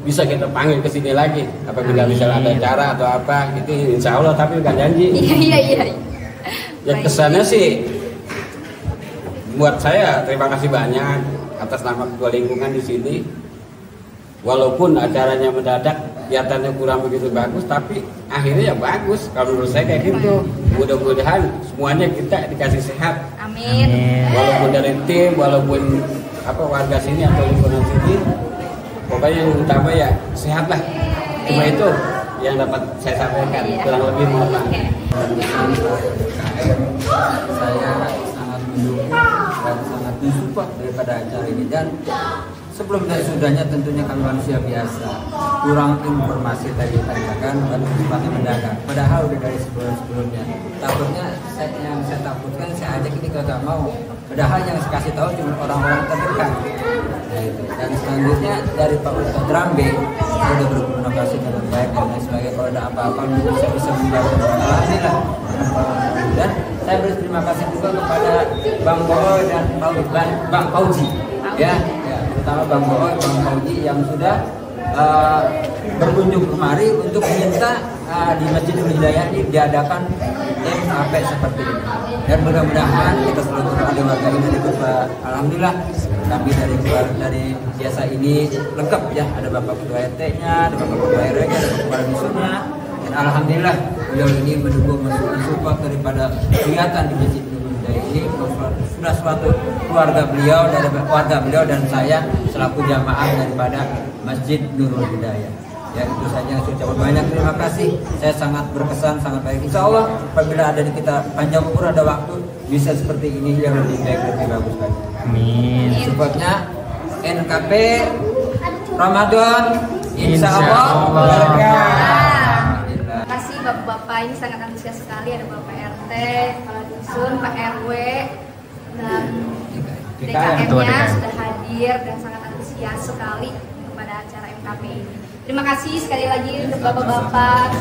bisa kita panggil ke sini lagi apabila misalnya ada acara atau apa itu, insya Allah, tapi bukan janji. Iya. Ya kesannya sih buat saya terima kasih banyak atas nama ketua lingkungan di sini. Walaupun acaranya mendadak, kelihatannya kurang begitu bagus, tapi akhirnya ya bagus. Kalau menurut saya kayak gitu. Mudah-mudahan semuanya kita dikasih sehat. Amin. Walaupun dari tim, walaupun warga sini atau lingkungan sini, pokoknya yang utama ya sehat lah. Cuma itu yang dapat saya sampaikan. Kurang lebih mohon maaf. Saya sangat mendukung dan sangat mensupport daripada acara ini, dan sebelum dan sudahnya tentunya kami manusia biasa kurang informasi tadi ditanyakan dan sifatnya mendadak, padahal udah dari sebelumnya. Takutnya yang saya takutkan saya ajak ini gak mau, padahal yang saya kasih tahu cuma orang-orang terdekat. Dan selanjutnya dari Pak Ustadz Rambe sudah berkomunikasi dengan baik dan lain sebagainya. Kalau ada apa-apa bisa membantu, alhamdulillah. Dan saya berterima kasih juga kepada Bang Boy dan Bang Fauzi, ya, terutama Bang Boy, Bang Fauzi yang sudah berkunjung kemari untuk meminta di Masjid Nurul Hidayah ini diadakan MKP seperti ini. Dan mudah-mudahan kita selalu ada warga ini alhamdulillah kami dari biasa ini lengkap ya, ada Bapak Ketua RT-nya, ada Bapak Ketua RW-nya, ada Kepala Dusunnya, dan alhamdulillah beliau ini mendukung support daripada kegiatan di Masjid Nurul Hidayah ini. Sudah suatu keluarga beliau dan saya selaku jamaah daripada Masjid Nurul Hidayah. Ya, itu saja saya ucapkan banyak terima kasih. Saya sangat berkesan, sangat baik. Insya Allah apabila ada di kita panjang umur, ada waktu bisa seperti ini yang lebih baik, lebih bagus lagi. Amin. Supportnya NKP Ramadan Insya Allah. Terima kasih bapak-bapak, ini sangat antusias sekali. Ada Bapak RT, Kepala Dusun, Pak RW, dan DKM-nya sudah hadir dan sangat antusias sekali kepada acara MKP ini. Terima kasih sekali lagi untuk bapak-bapak.